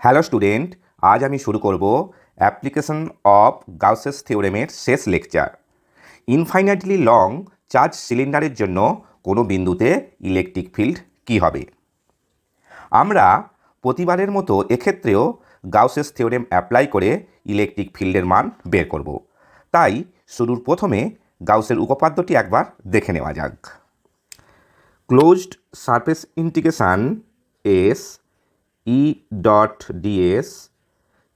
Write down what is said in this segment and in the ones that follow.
Hello student, আজ আমি শুরু করব অ্যাপ্লিকেশন অফ গাউসেস থিওরেমের শেষ লেকচার। ইনফাইনাইটলি লং চার্জ সিলিন্ডারের জন্য কোনো বিন্দুতে ইলেকট্রিক ফিল্ড কী হবে। আমরা প্রতিবারের মতো এক্ষেত্রেও গাউসেস থিওরেম অ্যাপ্লাই করে ইলেকট্রিক ফিল্ডের মান বের করব। তাই শুরুর প্রথমে গাউসের উপপাদ্যটি একবার দেখে নেওয়া যাক। Closed surface integration S E dot ds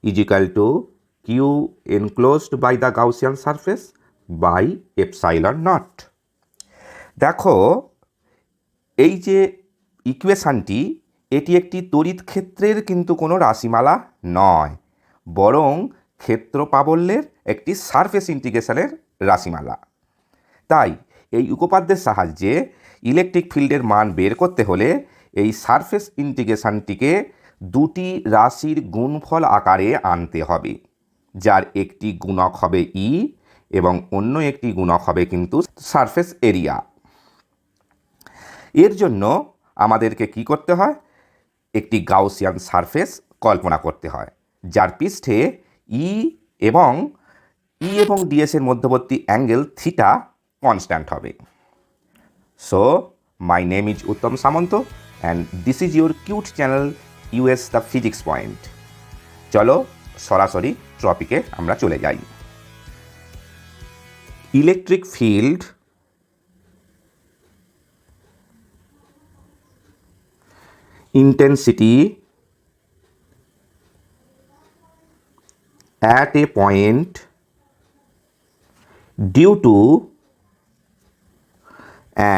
is equal to q enclosed by the Gaussian surface by epsilon naught। দেখো, এই যে ইকুয়েশানটি, এটি একটি তড়িৎ ক্ষেত্রের কিন্তু কোনো রাশিমালা নয়, বরং ক্ষেত্র প্রাবল্যের একটি সারফেস ইন্টিগ্রেশনের রাশিমালা। তাই এই উপপাদ্যের সাহায্যে ইলেকট্রিক ফিল্ডের মান বের করতে হলে এই সারফেস ইন্টিগ্রেশনটিকে দুটি রাশির গুণফল আকারে আনতে হবে, যার একটি গুণক হবে ই এবং অন্য একটি গুণক হবে কিন্তু সারফেস এরিয়া। এর জন্য আমাদেরকে কি করতে হয়? একটি গাউসিয়ান সারফেস কল্পনা করতে হয়, যার পৃষ্ঠে ই এবং ডিএসের মধ্যবর্তী অ্যাঙ্গেল থিটা কনস্ট্যান্ট হবে। So my name is Uttam Samanta and this is your cute channel US the physics point. চলো সরাসরি টপিকে আমরা চলে যাই। Electric field intensity at a point due to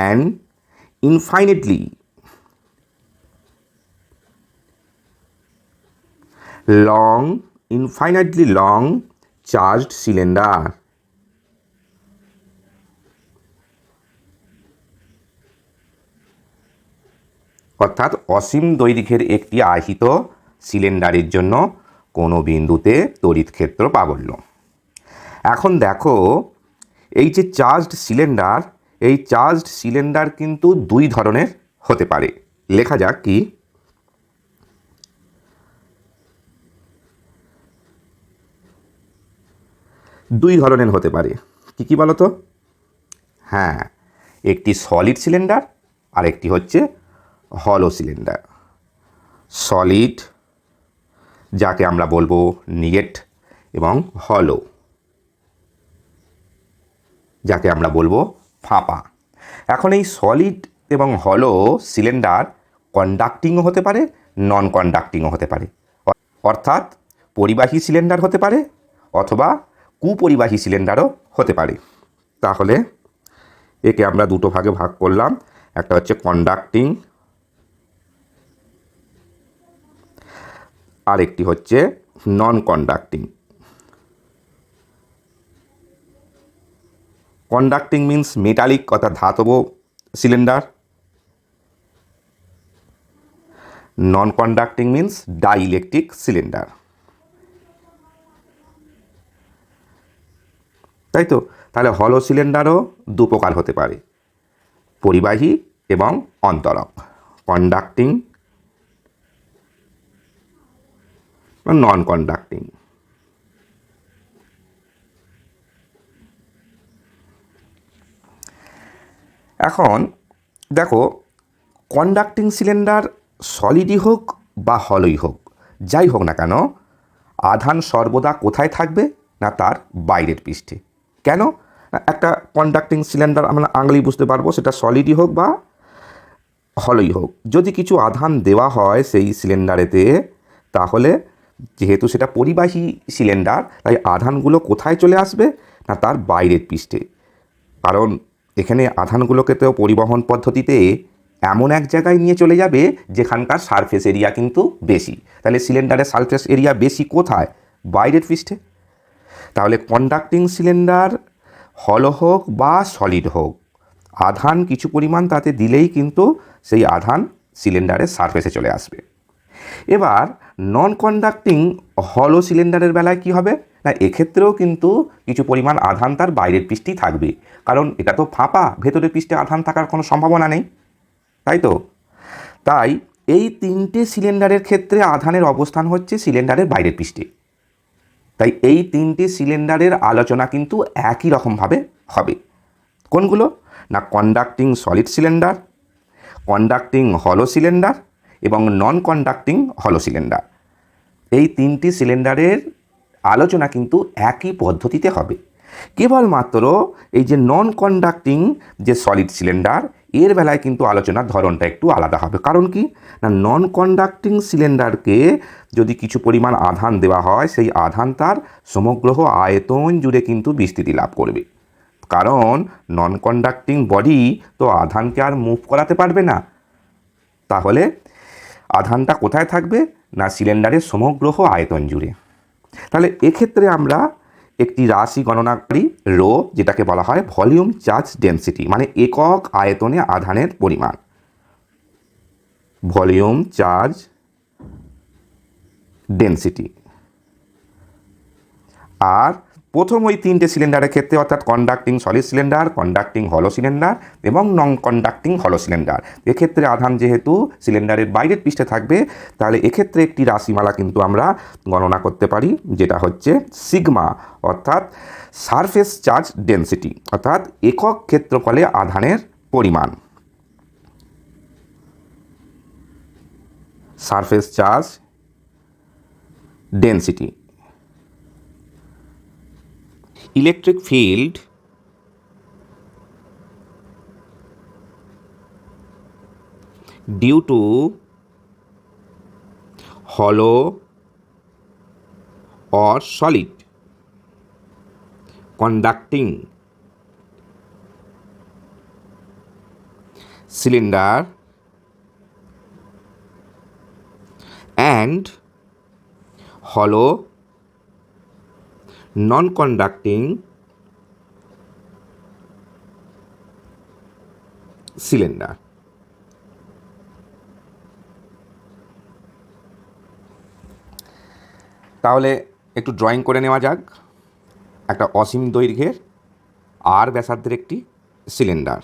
an infinitely long charged cylinder। অর্থাৎ অসীম দৈর্ঘ্যের একটি আহিত সিলিন্ডারের জন্য কোনো বিন্দুতে তড়িৎ ক্ষেত্র প্রাবল্য। এখন দেখো, এই যে চার্জড সিলিন্ডার, এই চার্জড সিলিন্ডার কিন্তু দুই ধরনের হতে পারে। লেখা যাক কি, দুই ধরনের হতে পারে। কি কি বলো তো? হ্যাঁ, একটি সলিড সিলিন্ডার আর একটি হচ্ছে হলো সিলিন্ডার। সলিড যাকে আমরা বলবো নিগেট, এবং হলো যাকে আমরা বলবো ফাঁপা। এখন এই সলিড এবং হলো সিলিন্ডার কন্ডাক্টিংও হতে পারে, নন কন্ডাক্টিংও হতে পারে। অর্থাৎ পরিবাহী সিলিন্ডার হতে পারে অথবা কুপরিবাহী সিলিন্ডারও হতে পারে। তাহলে একে আমরা দুটো ভাগে ভাগ করলাম, একটা হচ্ছে কন্ডাক্টিং আর একটি হচ্ছে নন কন্ডাক্টিং। কন্ডাক্টিং মিন্স মেটালিক অর্থাৎ ধাতব সিলিন্ডার, নন কন্ডাক্টিং মিন্স ডাইইলেকট্রিক সিলিন্ডার। তাই তো? তাহলে হলো সিলিন্ডারও দু প্রকার হতে পারে, পরিবাহী এবং অন্তরক, কন্ডাক্টিং নন কন্ডাক্টিং। এখন দেখো, কন্ডাক্টিং সিলিন্ডার সলিডই হোক বা হলোই হোক, যাই হোক না কেন, আধান সর্বদা কোথায় থাকবে? না তার বাইরের পৃষ্ঠে। কেন? একটা কন্ডাক্টিং সিলিন্ডার আমরা আংলি বুঝতে পারবো, সেটা সলিডই হোক বা হলোই হোক। যদি কিছু আধান দেওয়া হয় সেই সিলিন্ডারেতে, তাহলে যেহেতু সেটা পরিবাহী সিলিন্ডার, তাই আধানগুলো কোথায় চলে আসবে? না তার বাইরের পৃষ্ঠে। কারণ এখানে আধানগুলোকে তো পরিবহন পদ্ধতিতে এমন এক জায়গায় নিয়ে চলে যাবে যেখানকার সারফেস এরিয়া কিন্তু বেশি। তাহলে সিলিন্ডারের সারফেস এরিয়া বেশি কোথায়? বাইরের পৃষ্ঠে। তাহলে কন্ডাক্টিং সিলিন্ডার হলো হোক বা সলিড হোক, আধান কিছু পরিমাণ তাতে দিলেই কিন্তু সেই আধান সিলিন্ডারের সারফেসে চলে আসবে। এবার নন কন্ডাক্টিং হলো সিলিন্ডারের বেলায় কি হবে? না এক্ষেত্রেও কিন্তু কিছু পরিমাণ আধান তার বাইরের পৃষ্ঠেই থাকবে, কারণ এটা তো ফাঁপা, ভেতরের পৃষ্ঠে আধান থাকার কোনো সম্ভাবনা নেই, তাই তো? তাই এই তিনটে সিলিন্ডারের ক্ষেত্রে আধানের অবস্থান হচ্ছে সিলিন্ডারের বাইরের পৃষ্ঠে। তাই এই তিনটে সিলিন্ডারের আলোচনা কিন্তু একই রকমভাবে হবে। কোনগুলো? না কন্ডাক্টিং সলিড সিলিন্ডার, কন্ডাক্টিং হলো সিলিন্ডার এবং নন কন্ডাক্টিং হলো সিলিন্ডার। এই তিনটি সিলিন্ডারের আলোচনা কিন্তু একই পদ্ধতিতে হবে। কেবলমাত্র এই যে নন কন্ডাক্টিং যে সলিড সিলিন্ডার, এর বেলায় কিন্তু আলোচনার ধরনটা একটু আলাদা হবে। কারণ কি না, নন কন্ডাক্টিং সিলিন্ডারকে যদি কিছু পরিমাণ আধান দেওয়া হয়, সেই আধান তার সমগ্র আয়তন জুড়ে কিন্তু বিস্তৃতি লাভ করবে। কারণ নন কন্ডাক্টিং বডি তো আধানকে আর মুভ করাতে পারবে না। তাহলে আধানটা কোথায় থাকবে? না সিলিন্ডারের সমগ্র আয়তন জুড়ে। তাহলে এক্ষেত্রে আমরা একটি রাশি গণনা করি, রো, যেটাকে বলা হয় ভলিউম চার্জ ডেনসিটি, মানে একক আয়তনে আধানের পরিমাণ। Volume charge density. আর প্রথম ওই তিনটে সিলিন্ডারের ক্ষেত্রে, অর্থাৎ কন্ডাক্টিং সলিড সিলিন্ডার, কন্ডাক্টিং হলো সিলিন্ডার এবং নন কন্ডাক্টিং হলো সিলিন্ডার, এক্ষেত্রে আধান যেহেতু সিলিন্ডারের বাইরের পৃষ্ঠে থাকবে, তাহলে এক্ষেত্রে একটি রাশিমালা কিন্তু আমরা গণনা করতে পারি, যেটা হচ্ছে সিগমা, অর্থাৎ সারফেস চার্জ ডেনসিটি, অর্থাৎ একক ক্ষেত্রফলে আধানের পরিমাণ। Surface charge density. Electric field due to hollow or solid conducting cylinder and hollow non-conducting cylinder। তাহলে একটু ড্রয়িং করে নেওয়া যাক। একটা অসীম দৈর্ঘ্যের আর ব্যাসার্ধের একটি সিলিন্ডার।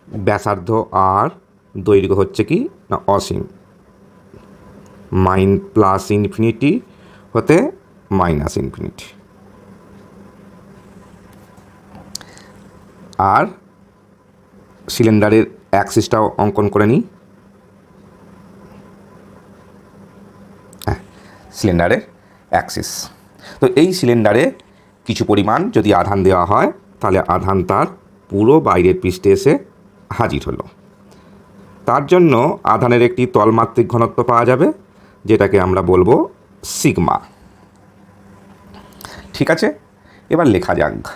ব্যাসার্ধ আর, দৈর্ঘ্য হচ্ছে কি না অসীম, প্লাস ইনফিনিটি হতে মাইনাস ইনফিনিটি। আর সিলিন্ডারের অ্যাক্সিসটাও অঙ্কন করে নিই। সিলিন্ডারের অ্যাক্সিস। তো এই সিলিন্ডারে কিছু পরিমাণ যদি আধান দেওয়া হয়, তাহলে আধান তার পুরো বাইরের পৃষ্ঠে এসে হাজির হলো। তার জন্য আধানের একটি তলমাত্রিক ঘনত্ব পাওয়া যাবে, যেটাকে আমরা বলবো সিগমা। ঠিক আছে, এবার লেখা যাক।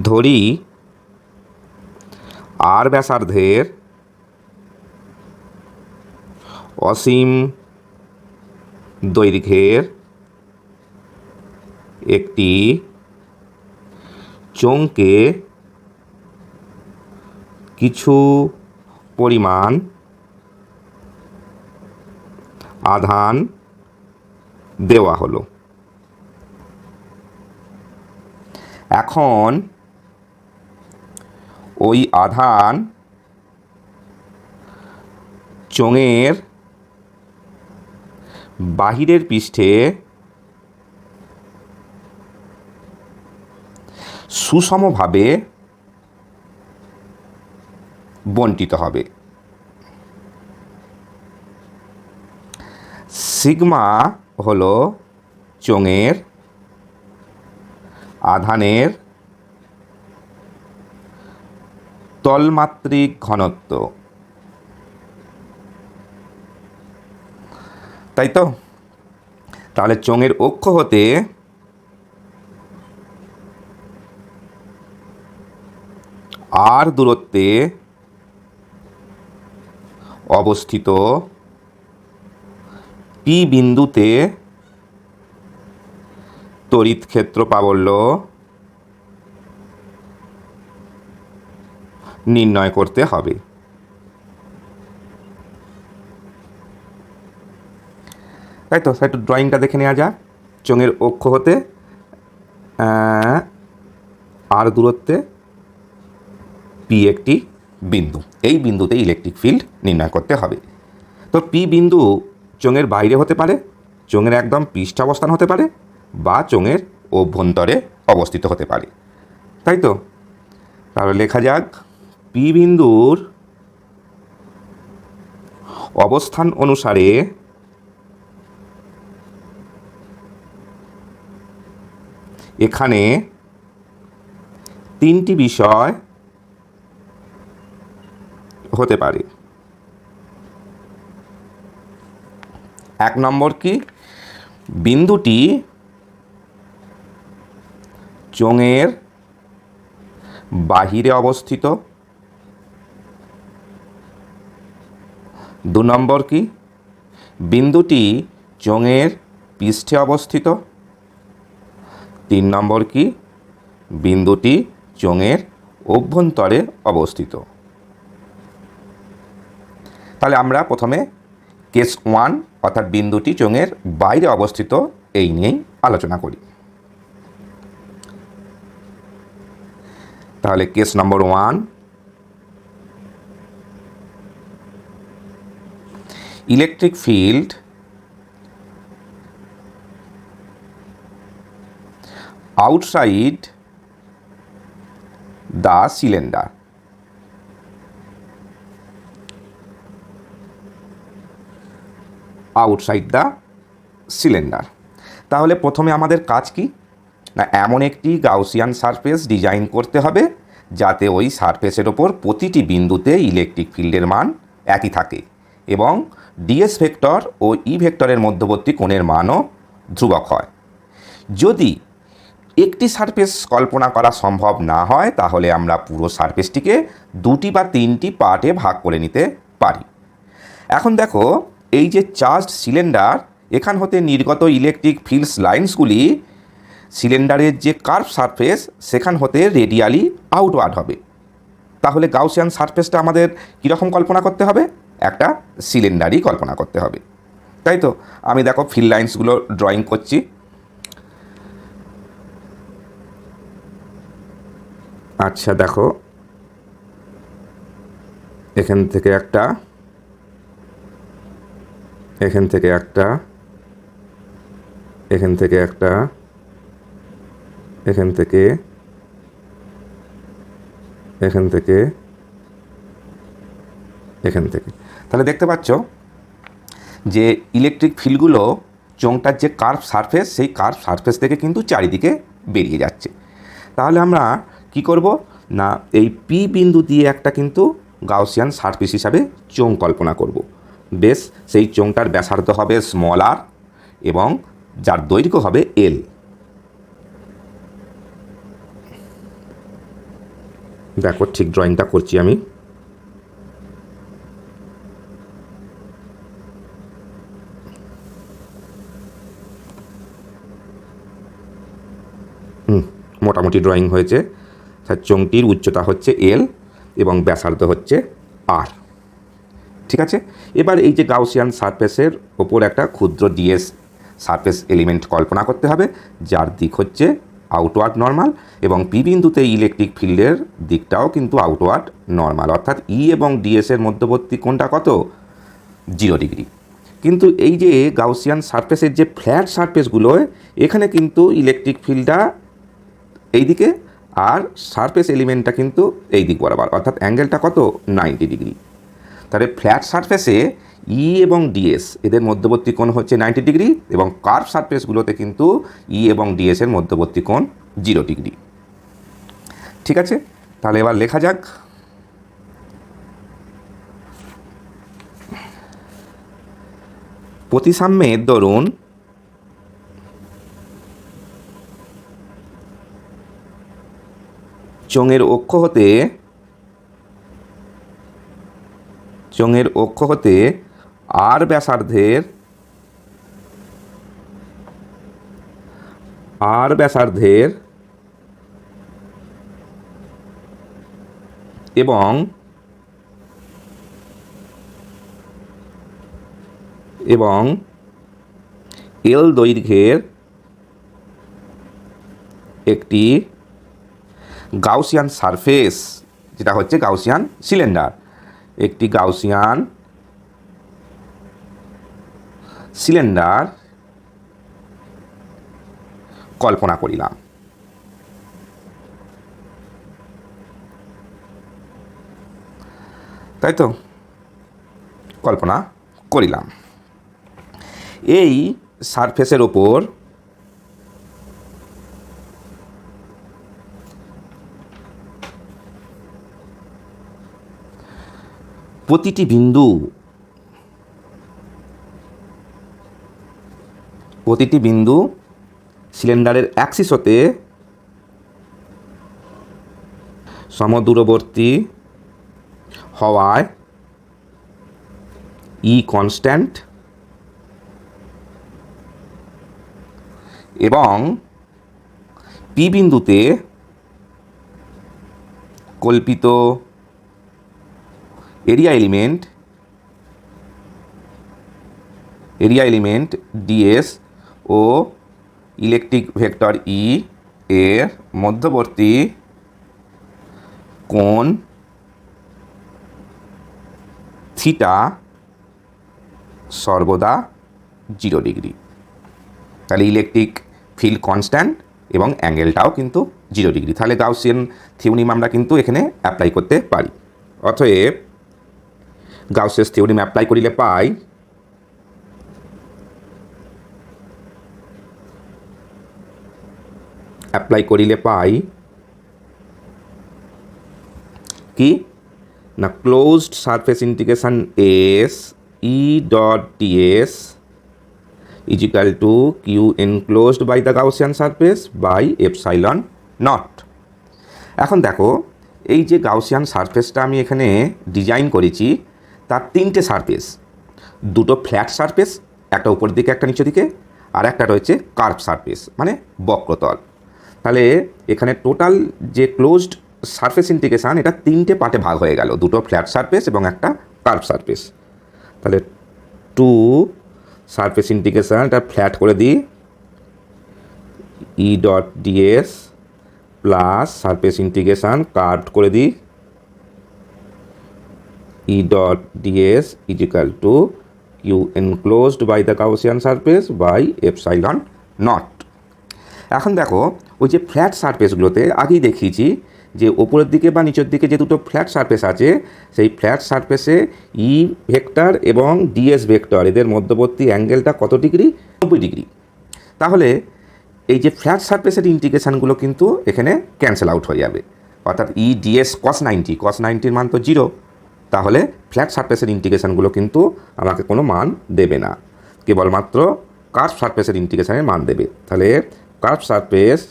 ধরি আর ব্যাসার্ধের অসীম দৈর্ঘ্যের একটি চোঙকে কিছু পরিমাণ আধান দেওয়া হলো। এখন ওই আধান চোঙের বাহিরের পৃষ্ঠে সুষমভাবে বণ্টিত হবে। সিগমা হলো চোঙের আধানের তলমাত্রিক ঘনত্ব। তাই তো? তাহলে চোঙের অক্ষ হতে আর দূরত্বে অবস্থিত পি বিন্দুতে তড়িৎ ক্ষেত্র প্রাবল্য নির্ণয় করতে হবে। তাহলে 1 তাই তো, একটু ড্রয়িংটা দেখে নেওয়া যাক। চোঙের অক্ষ হতে আর দূরত্বে পি একটি বিন্দু, এই বিন্দুতে ইলেকট্রিক ফিল্ড নির্ণয় করতে হবে। তো পি বিন্দু চোঙের বাইরে হতে পারে, চোঙের একদম পৃষ্ঠ অবস্থান হতে পারে, বা চোঙের অভ্যন্তরে অবস্থিত হতে পারে, তাই তো। তাহলে লেখা যাক, পি বিন্দুর অবস্থান অনুসারে এখানে তিনটি বিষয় হতে পারে। এক নম্বর কি, বিন্দুটি চোঙের বাহিরে অবস্থিত। দু নম্বর কি, বিন্দুটি চোঙের পৃষ্ঠে অবস্থিত। তিন নম্বর কি, বিন্দুটি চোঙের অভ্যন্তরে অবস্থিত। তাহলে আমরা প্রথমে কেস 1 অর্থাৎ বিন্দুটি চোঙের বাইরে অবস্থিত এই নিয়েই আলোচনা করি। তাহলে case number 1, electric field outside the cylinder. Outside the cylinder. তাহলে প্রথমে আমাদের কাজ কি না, এমন একটি গাউসিয়ান সারফেস ডিজাইন করতে হবে যাতে ওই সারফেসের ওপর প্রতিটি বিন্দুতে ইলেকট্রিক ফিল্ডের মান একই থাকে এবং ডিএস ভেক্টর ও ই ভেক্টরের মধ্যবর্তী কোণের মানও ধ্রুবক হয়। যদি একটি সারফেস কল্পনা করা সম্ভব না হয় তাহলে আমরা পুরো সারফেসটিকে দুটি বা তিনটি পার্টে ভাগ করে নিতে পারি। এখন দেখো, এই যে চার্জড সিলিন্ডার, এখান হতে নির্গত ইলেকট্রিক ফিল্ডস লাইন্সগুলি সিলিন্ডারের যে কার্ভ সারফেস সেখান হতে রেডিয়ালি আউটওয়ার্ড হবে। তাহলে গাউসিয়ান সারফেসটা আমাদের কীরকম কল্পনা করতে হবে, একটা সিলিন্ডারই কল্পনা করতে হবে, তাই তো। আমি দেখো ফিল্ড লাইন্সগুলো ড্রয়িং করছি। আচ্ছা দেখো, এখান থেকে একটা, এখান থেকে একটা, এখান থেকে একটা, এখান থেকে, এখান থেকে, এখান থেকে। তাহলে দেখতে পাচ্ছ যে ইলেকট্রিক ফিল্ডগুলো চোঙটার যে কার্ভ সারফেস সেই কার্ভ সারফেস থেকে কিন্তু চারিদিকে বেরিয়ে যাচ্ছে। তাহলে আমরা কি করব না, এই পি বিন্দু দিয়ে একটা কিন্তু গাউসিয়ান সারফেস হিসাবে চোঙ কল্পনা করব। বেশ, সেই চোঙটার ব্যাসার্ধ হবে স্মল আর এবং যার দৈর্ঘ্য হবে এল। দেখো ঠিক ড্রয়িংটা করছি আমি। মোটামুটি ড্রয়িং হয়েছে। চোঙটির উচ্চতা হচ্ছে এল এবং ব্যাসার্ধ হচ্ছে আর। ঠিক আছে, এবার এই যে গাউসিয়ান সারফেসের ওপর একটা ক্ষুদ্র ডিএস সারফেস এলিমেন্ট কল্পনা করতে হবে যার দিক হচ্ছে আউটওয়ার্ড নর্মাল এবং পি বিন্দুতে ইলেকট্রিক ফিল্ডের দিকটাও কিন্তু আউটওয়ার্ড নর্মাল, অর্থাৎ ই এবং ডিএসের মধ্যবর্তী কোণটা কত, 0 ডিগ্রি। কিন্তু এই যে গাউসিয়ান সারফেসের যে ফ্ল্যাট সারফেসগুলো, এখানে কিন্তু ইলেকট্রিক ফিল্ডটা এই দিকে আর সারফেস এলিমেন্টটা কিন্তু এই দিক বরাবর, অর্থাৎ অ্যাঙ্গেলটা কত, 90 ডিগ্রি। তাহলে ফ্ল্যাট সারফেসে ই এবং ডিএস এদের মধ্যবর্তী কোণ হচ্ছে 90 ডিগ্রি এবং কার্ভ সারফেসগুলোতে কিন্তু ই এবং ডিএসের মধ্যবর্তী কোণ 0 ডিগ্রি। ঠিক আছে, তাহলে এবার লেখা যাক, প্রতিসাম্যের দরুন চোঙের অক্ষ হতে আর ব্যাসার্ধের এবং এল দৈর্ঘ্যের একটি গাউসিয়ান সারফেস, যেটা হচ্ছে গাউসিয়ান সিলিন্ডার, একটি গাউসিয়ান সিলিন্ডার কল্পনা করিলাম। তাই তো, কল্পনা করিলাম। এই সারফেসের ওপর প্রতিটি বিন্দু সিলিন্ডারের অ্যাক্সিস হতে সমদূরবর্তী হওয়ায় ই কনস্ট্যান্ট এবং পি বিন্দুতে কল্পিত এরিয়া এলিমেন্ট ডিএস ও ইলেকট্রিক ভেক্টর ই এর মধ্যবর্তী কোণ থিটা সর্বদা 0 ডিগ্রি। তাহলে ইলেকট্রিক ফিল্ড কনস্ট্যান্ট এবং অ্যাঙ্গেলটাও কিন্তু 0 ডিগ্রি। তাহলে গাউসিয়ান থিওরিম আমরা কিন্তু এখানে অ্যাপ্লাই করতে পারি। অতএব গাউসিয়াস থিওরিম অ্যাপ্লাই করিলে পাই কি না, closed surface integration S E dot DS is equal to Q enclosed by the Gaussian surface by epsilon naught. এখন দেখো, এই যে গাউসিয়ান সারফেসটা আমি এখানে ডিজাইন করেছি, তার 3টে সারফেস, দুটো ফ্ল্যাট সারফেস, একটা উপর দিকে একটা নিচের দিকে, আর একটা রয়েছে কার্ভ সারফেস মানে বক্রতল। তাহলে এখানে টোটাল যে ক্লোজড সারফেস ইন্টিগ্রেশান, এটা 3টে পার্টে ভাগ হয়ে গেল, দুটো ফ্ল্যাট সারফেস এবং একটা কার্ভ সারফেস। তাহলে 2 সারফেস ইন্টিগ্রেশান, এটা ফ্ল্যাট করে দিই, E dot DS plus surface integration curve করে দিই, E dot DS is equal to Q enclosed by the Gaussian surface by epsilon naught. এখন দেখো, ওই যে ফ্ল্যাট সারফেসগুলোতে আগেই দেখিয়েছি যে ওপরের দিকে বা নিচের দিকে যে দুটো ফ্ল্যাট সারফেস আছে, সেই ফ্ল্যাট সারফেসে ই ভেক্টর এবং ডিএস ভেক্টর এদের মধ্যবর্তী অ্যাঙ্গেলটা কত ডিগ্রি? 90 ডিগ্রি। তাহলে এই যে ফ্ল্যাট সারফেসের ইন্টিগ্রেশানগুলো কিন্তু এখানে ক্যান্সেল আউট হয়ে যাবে, অর্থাৎ ই ডিএস কস 90 মান তো 0। তাহলে ফ্ল্যাট সারফেসের ইন্টিগ্রেশানগুলো কিন্তু আমাকে কোনো মান দেবে না, কেবলমাত্র কার্ভ সারফেসের ইন্টিগ্রেশানের মান দেবে। তাহলে curve surface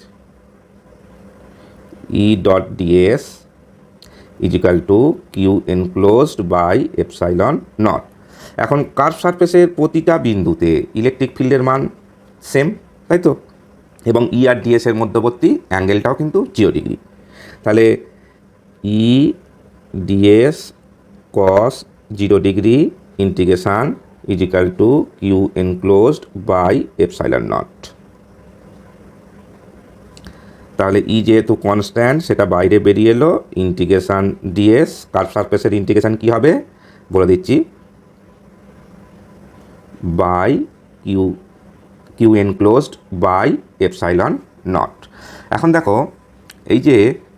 E dot DS is equal to Q enclosed by epsilon naught. এখন কার্ভ সারফেসের প্রতিটা বিন্দুতে ইলেকট্রিক ফিল্ডের মান সেম, তাই তো, এবং ই আর ডিএসের মধ্যবর্তী অ্যাঙ্গেলটাও কিন্তু 0 ডিগ্রি। তাহলে E DS cos 0 degree integration is equal to Q enclosed by epsilon naught. তাহলে ই যেহেতু কনস্ট্যান্ট, সেটা বাইরে বেরিয়ে এলো, ইন্টিগ্রেশান ডিএস কার্ভ সারফেসের ইন্টিগ্রেশান কী হবে বলে দিচ্ছি, by Q enclosed by epsilon naught. এখন দেখো, এই যে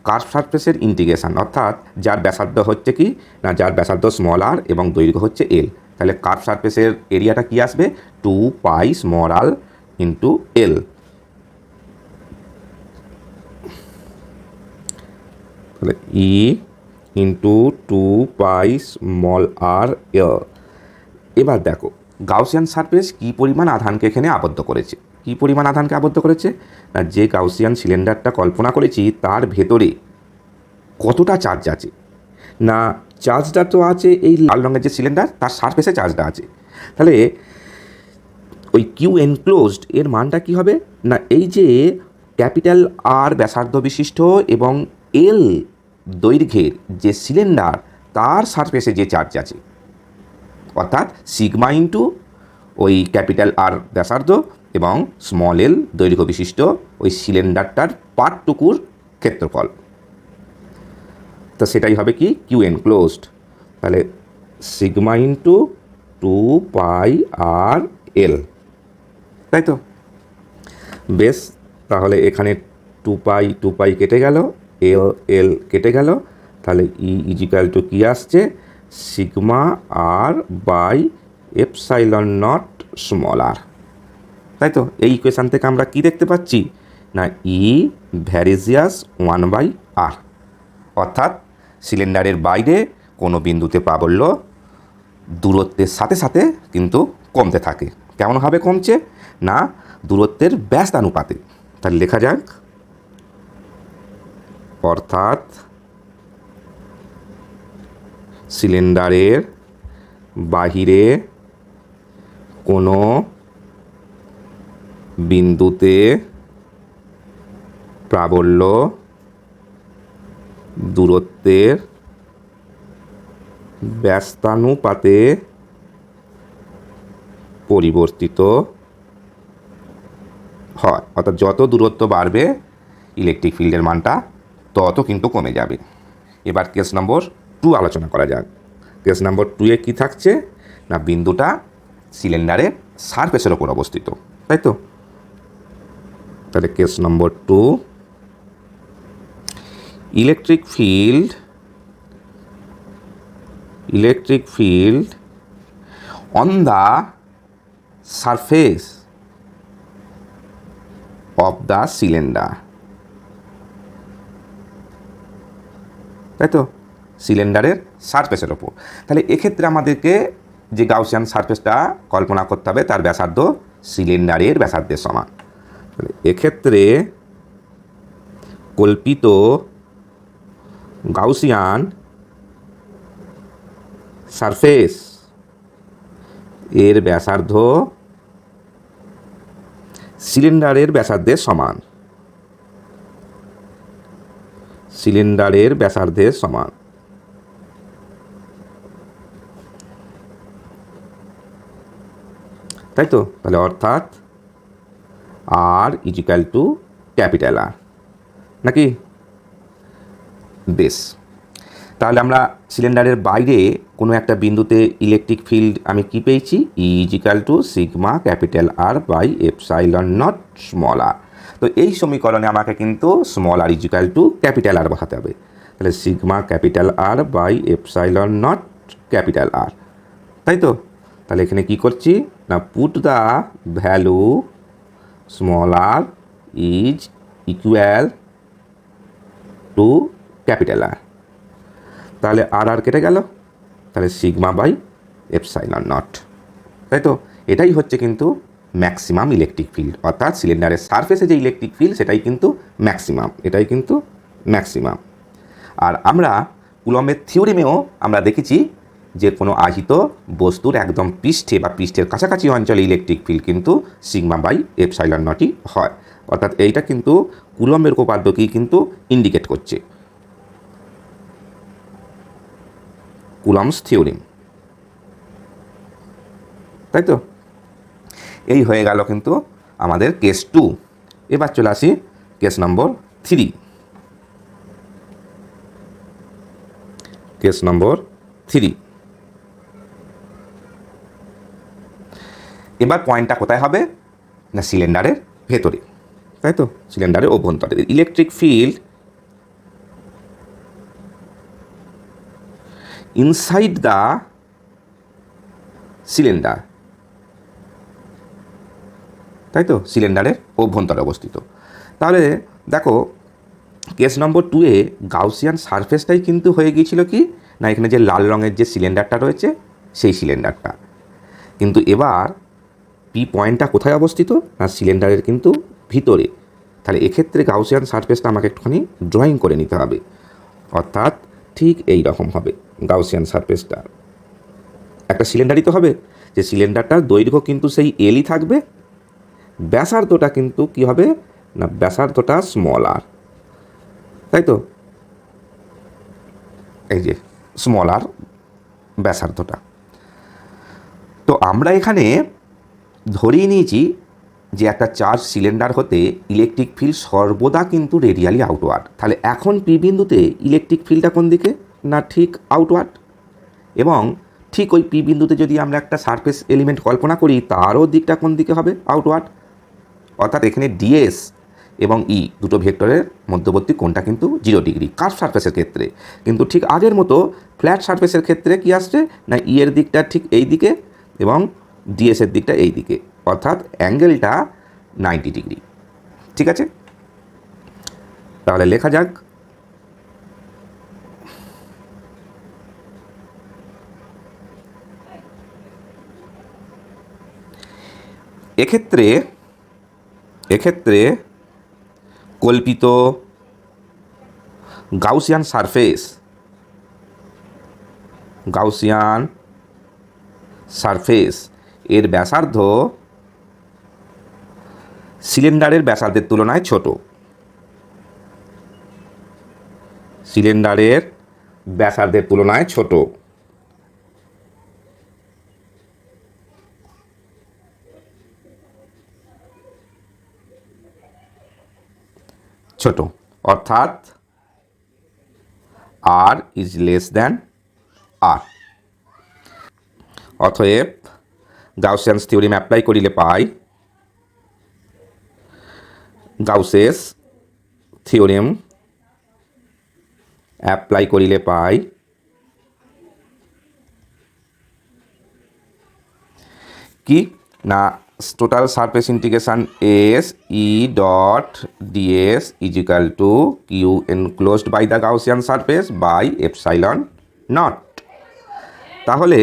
কার্ভ সারফেসের ইন্টিগ্রেশান, অর্থাৎ যার ব্যাসার্ধ হচ্ছে কি না, যার ব্যাসার্ধ স্মল আর এবং দৈর্ঘ্য হচ্ছে এল, তাহলে কার্ভ সারফেসের এরিয়াটা কি আসবে? 2 পাই স্মল আর ইন্টু এল। তাহলে ই ইন্টু 2 পাই স্মল আর এল। এবার দেখো, গাউসিয়ান সারফেস কী পরিমাণ আধানকে এখানে আবদ্ধ করেছে। কী পরিমাণ আধানকে আবদ্ধ করেছে না, যে গাউসিয়ান সিলিন্ডারটা কল্পনা করেছি তার ভেতরে কতটা চার্জ আছে না, চার্জটা তো আছে এই লাল রঙের যে সিলিন্ডার তার সারফেসে চার্জটা আছে। তাহলে ওই কিউ এনক্লোজড এর মানটা কী হবে না, এই যে ক্যাপিটাল আর ব্যাসার্ধ বিশিষ্ট এবং এল দৈর্ঘ্যের যে সিলিন্ডার তার সারফেসে যে চার্জ আছে, অর্থাৎ সিগমা ইন্টু ওই ক্যাপিটাল আর ব্যাসার্ধ এবং স্মল এল দৈর্ঘ্য বিশিষ্ট ওই সিলিন্ডারটার পার্টটুকুর ক্ষেত্রফল। তো সেটাই হবে কি কিউ এনক্লোজড। তাহলে সিগমা ইন্টু 2πr/L, তাই তো? বেশ, তাহলে এখানে 2π কেটে গেল, L কেটে গেল, তাহলে ই ইজিক্যাল টু কী আসছে? সিগমা r/ε0 স্মল আর, তাই তো? এই ইকুয়েশান থেকে আমরা কি দেখতে পাচ্ছি না ই ভ্যারিজিয়াস 1/r, অর্থাৎ সিলিন্ডারের বাইরে কোনো বিন্দুতে প্রাবল্য দূরত্বের সাথে সাথে কিন্তু কমতে থাকে। কেমনভাবে কমছে না দূরত্বের ব্যস্তানুপাতে। তাহলে লেখা যাক, অর্থাৎ সিলিন্ডারের বাহিরে কোনো বিন্দুতে প্রাবল্য দূরত্বের ব্যস্তানুপাতে পরিবর্তিত হয়, অর্থাৎ যত দূরত্ব বাড়বে ইলেকট্রিক ফিল্ডের মানটা তত কিন্তু কমে যাবে। এবার কেস নম্বর 2 আলোচনা করা যাক। কেস নম্বর 2-এ কী থাকছে না বিন্দুটা সিলিন্ডারের সারফেসের ওপর অবস্থিত, তাই তো? তাহলে case number 2, electric field on the surface of the cylinder, তাই তো? সিলিন্ডারের সারফেসের ওপর। তাহলে এক্ষেত্রে আমাদেরকে যে গাউসিয়ান সারফেসটা কল্পনা করতে হবে তার ব্যাসার্ধ সিলিন্ডারের ব্যাসার্ধের সমান। তাহলে এক্ষেত্রে কল্পিত গাউসিয়ান সারফেস এর ব্যাসার্ধ সিলিন্ডারের ব্যাসার্ধের সমান, সিলিন্ডারের ব্যাসার্ধের সমান। তাই তো? তাহলে অর্থাৎ আর ইজিক্যাল টু ক্যাপিটাল আর, নাকি? বেশ, তাহলে আমরা সিলিন্ডারের বাইরে কোনো একটা বিন্দুতে ইলেকট্রিক ফিল্ড আমি কি পেয়েছি? E equal to sigma R/ε0 small R. তো এই সমীকরণে আমাকে কিন্তু small R equal to capital R বসাতে হবে। তাহলে সিগমা R/ε0 আর, তাই তো? তাহলে এখানে কি করছি না put the value small R is equal to capital R. তাহলে আর কেটে গেল, তাহলে σ/ε0, তাই তো? এটাই হচ্ছে কিন্তু ম্যাক্সিমাম ইলেকট্রিক ফিল্ড, অর্থাৎ সিলিন্ডারের সারফেসে যে ইলেকট্রিক ফিল্ড সেটাই কিন্তু ম্যাক্সিমাম, এটাই কিন্তু ম্যাক্সিমাম। আর আমরা কুলম্বের থিওরিমেও আমরা দেখেছি যে কোনো আহিত বস্তুর একদম পৃষ্ঠে বা পৃষ্ঠের কাছাকাছি অঞ্চলে ইলেকট্রিক ফিল্ড কিন্তু σ/ε0ই হয়, অর্থাৎ এইটা কিন্তু কুলম্বের উপপাদ্যকেই কিন্তু ইন্ডিকেট করছে, কুলম্বস থিওরিম, তাই তো? এই হয়ে গেল কিন্তু আমাদের কেস 2। এবার চলে আসি কেস নম্বর 3। কেস নম্বর 3, এবার পয়েন্টটা কোথায় হবে না সিলিন্ডারের ভেতরে, তাই তো? সিলিন্ডারের অভ্যন্তরে electric field inside the cylinder, তাই তো? সিলিন্ডারের অভ্যন্তরে অবস্থিত। তাহলে দেখো কেস নম্বর 2-এ গাউসিয়ান সারফেসটাই কিন্তু হয়ে গিয়েছিল কি না এখানে যে লাল রঙের যে সিলিন্ডারটা রয়েছে সেই সিলিন্ডারটা, কিন্তু এবার পি পয়েন্টটা কোথায় অবস্থিত না সিলিন্ডারের কিন্তু ভিতরে। তাহলে এক্ষেত্রে গাউসিয়ান সারফেসটা আমাকে একটুখানি ড্রয়িং করে নিতে হবে, অর্থাৎ ঠিক এই রকম হবে গাউসিয়ান সারফেসটা। একটা সিলিন্ডারই তো হবে, যে সিলিন্ডারটার দৈর্ঘ্য কিন্তু সেই এলই থাকবে, ব্যাসার্ধটা কিন্তু কি হবে না ব্যাসার্ধটা স্মল আর, তাই তো? এই যে স্মল আর ব্যাসার্ধটা। তো আমরা এখানে ধরিয়ে নিয়েছি যে একটা চার্জ সিলিন্ডার হতে ইলেকট্রিক ফিল্ড সর্বদা কিন্তু রেডিয়ালি আউটওয়ার্ড। তাহলে এখন পি বিন্দুতে ইলেকট্রিক ফিল্ডটা কোন দিকে? না ঠিক আউটওয়ার্ড। এবং ঠিক ওই পি বিন্দুতে যদি আমরা একটা সারফেস এলিমেন্ট কল্পনা করি, তারও দিকটা কোন দিকে হবে? আউটওয়ার্ড। অর্থাৎ এখানে ডিএস এবং ই দুটো ভেক্টরের মধ্যবর্তী কোণটা কিন্তু 0 ডিগ্রি কার্ভ সারফেসের ক্ষেত্রে। কিন্তু ঠিক আগের মতো ফ্ল্যাট সারফেসের ক্ষেত্রে কি আসছে? না ই এর দিকটা ঠিক এই দিকে এবং ডিএস এর দিকটা এই দিকে, অর্থাৎ অ্যাঙ্গেলটা 90 ডিগ্রি। ঠিক আছে, তাহলে লেখা যাক। এক্ষেত্রে কল্পিত গাউসিয়ান সারফেস এর ব্যাসার্ধ সিলিন্ডারের ব্যাসার্ধের তুলনায় ছোট। অর্থাৎ আর ইজ লেস দ্যান আর। অতএব গাউসিয়ানস থিওরেম অ্যাপ্লাই করিলে পাই, গাউসেস থিওরেম অ্যাপ্লাই করিলে পাই কি না total surface integration S E dot DS is equal to Q enclosed by the Gaussian surface by epsilon naught. তাহলে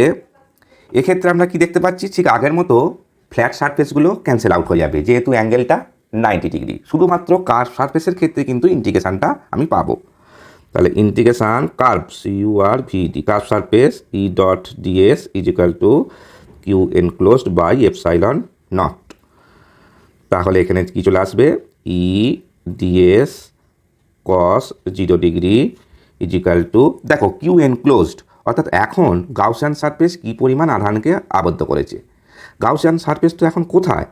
এক্ষেত্রে আমরা কি দেখতে পাচ্ছি? ঠিক আগের মতো ফ্ল্যাট সারফেসগুলো ক্যান্সেল আউট হয়ে যাবে, যেহেতু অ্যাঙ্গেলটা 90 ডিগ্রি। শুধুমাত্র কার্ভ সারফেসের ক্ষেত্রে কিন্তু ইন্টিগ্রেশনটা আমি পাবো। তাহলে integration curve CURVD curve surface E dot DS is equal to Q enclosed by epsilon naught. তাহলে এখানে কি চলে আসবে? E DS cos 0 degree is equal to, দেখো কিউ এনক্লোজড, অর্থাৎ এখন গাউসিয়ান সারফেস কী পরিমাণ আধানকে আবদ্ধ করেছে। গাউসিয়ান সারফেস তো এখন কোথায়?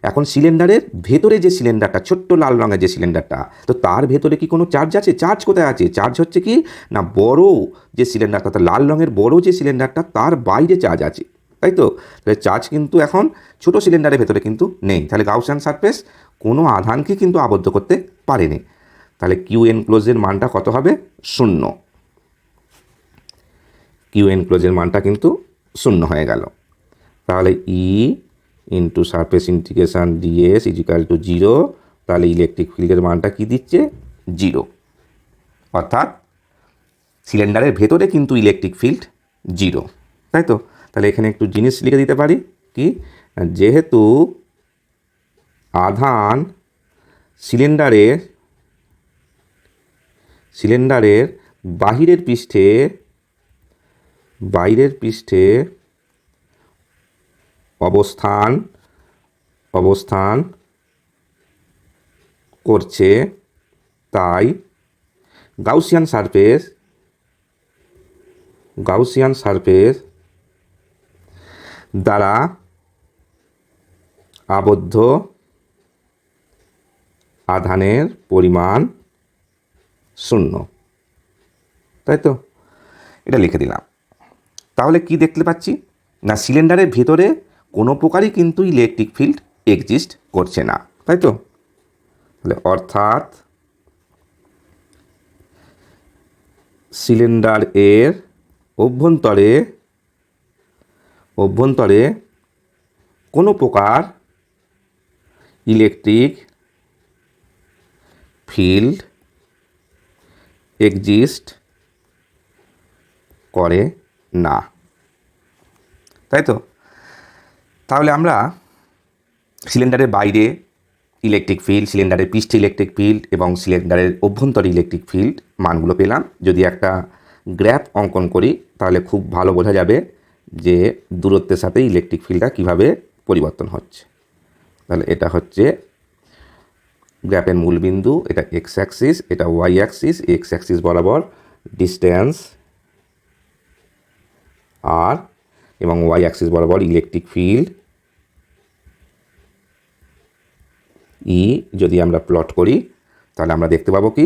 এখন সিলিন্ডারের ভেতরে যে সিলিন্ডারটা, ছোট্ট লাল রঙের যে সিলিন্ডারটা, তো তার ভেতরে কি কোনো চার্জ আছে? চার্জ কোথায় আছে? চার্জ হচ্ছে কি না বড় যে সিলিন্ডারটা, অর্থাৎ লাল রঙের বড় যে সিলিন্ডারটা, তার বাইরে চার্জ আছে, তাই তো? তাহলে চার্জ কিন্তু এখন ছোট সিলিন্ডারের ভেতরে কিন্তু নেই। তাহলে গাউসিয়ান সারফেস কোনো আধানকে কিন্তু আবদ্ধ করতে পারেনি। তাহলে কিউ এনক্লোজের মানটা কত হবে? 0। কিউ এনক্লোজের মানটা কিন্তু 0 হয়ে গেল। তাহলে E into surface integration DS is equal to 0। তাহলে ইলেকট্রিক ফিল্ডের মানটা কি দিচ্ছে? 0। অর্থাৎ সিলিন্ডারের ভেতরে কিন্তু ইলেকট্রিক ফিল্ড 0, তাই তো? তাহলে এখানে একটু জিনিস লিখে দিতে পারি কি, যেহেতু আধান সিলিন্ডারের বাইরের পৃষ্ঠে অবস্থান করছে, তাই গাউসিয়ান সারফেস দ্বারা আবদ্ধ আধানের পরিমাণ 0, তাই তো? এটা লিখে দিলাম। তাহলে কি দেখতে পাচ্ছি না সিলিন্ডারের ভেতরে কোনো প্রকারই কিন্তু ইলেকট্রিক ফিল্ড এক্সিস্ট করছে না, তাই তো? তাহলে অর্থাৎ সিলিন্ডার এর অভ্যন্তরে কোনো প্রকার ইলেকট্রিক ফিল্ড এক্সিস্ট করে না, তাই তো? তাহলে আমরা সিলিন্ডারের বাইরে ইলেকট্রিক ফিল্ড, সিলিন্ডারের পৃষ্ঠে ইলেকট্রিক ফিল্ড এবং সিলিন্ডারের অভ্যন্তরে ইলেকট্রিক ফিল্ড মানগুলো পেলাম। যদি একটা গ্রাফ অঙ্কন করি তাহলে খুব ভালো বোঝা যাবে যে দূরত্বের সাথে ইলেকট্রিক ফিল্ডটা কীভাবে পরিবর্তন হচ্ছে। তাহলে এটা হচ্ছে গ্রাফের মূল বিন্দু, এটা এক্স অ্যাক্সিস, এটা ওয়াই অ্যাক্সিস। এক্স অ্যাক্সিস বরাবর ডিস্টেন্স আর এবং ওয়াই অ্যাক্সিস বরাবর ইলেকট্রিক ফিল্ড ই যদি আমরা প্লট করি তাহলে আমরা দেখতে পাবো কি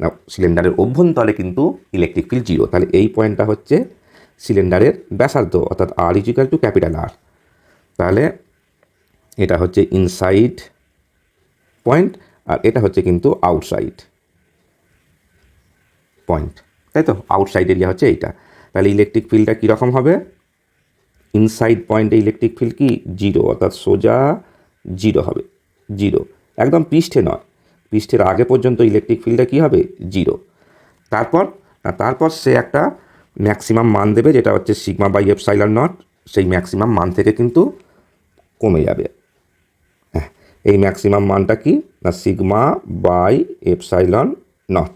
না সিলিন্ডারের অভ্যন্তরে কিন্তু ইলেকট্রিক ফিল্ড 0। তাহলে এই পয়েন্টটা হচ্ছে সিলিন্ডারের ব্যাসার্ধ, অর্থাৎ আর ইজিক্যাল টু ক্যাপিটাল আর। তাহলে এটা হচ্ছে ইনসাইড পয়েন্ট আর এটা হচ্ছে কিন্তু আউটসাইড পয়েন্ট, তাই তো? আউটসাইড এরিয়া হচ্ছে এইটা। তাহলে ইলেকট্রিক ফিল্ডটা কীরকম হবে? ইনসাইড পয়েন্টে ইলেকট্রিক ফিল্ড কি 0, অর্থাৎ সোজা 0 হবে, 0 একদম পৃষ্ঠে নয়, পৃষ্ঠের আগে পর্যন্ত ইলেকট্রিক ফিল্ডটা কী হবে 0। তারপর সে একটা ম্যাক্সিমাম মান দেবে যেটা হচ্ছে সিগমা বাই এপসাইলন নট। সেই ম্যাক্সিমাম মান থেকে কিন্তু কমে যাবে। হ্যাঁ, এই ম্যাক্সিমাম মানটা কি না সিগমা বাই এপসাইলন নট,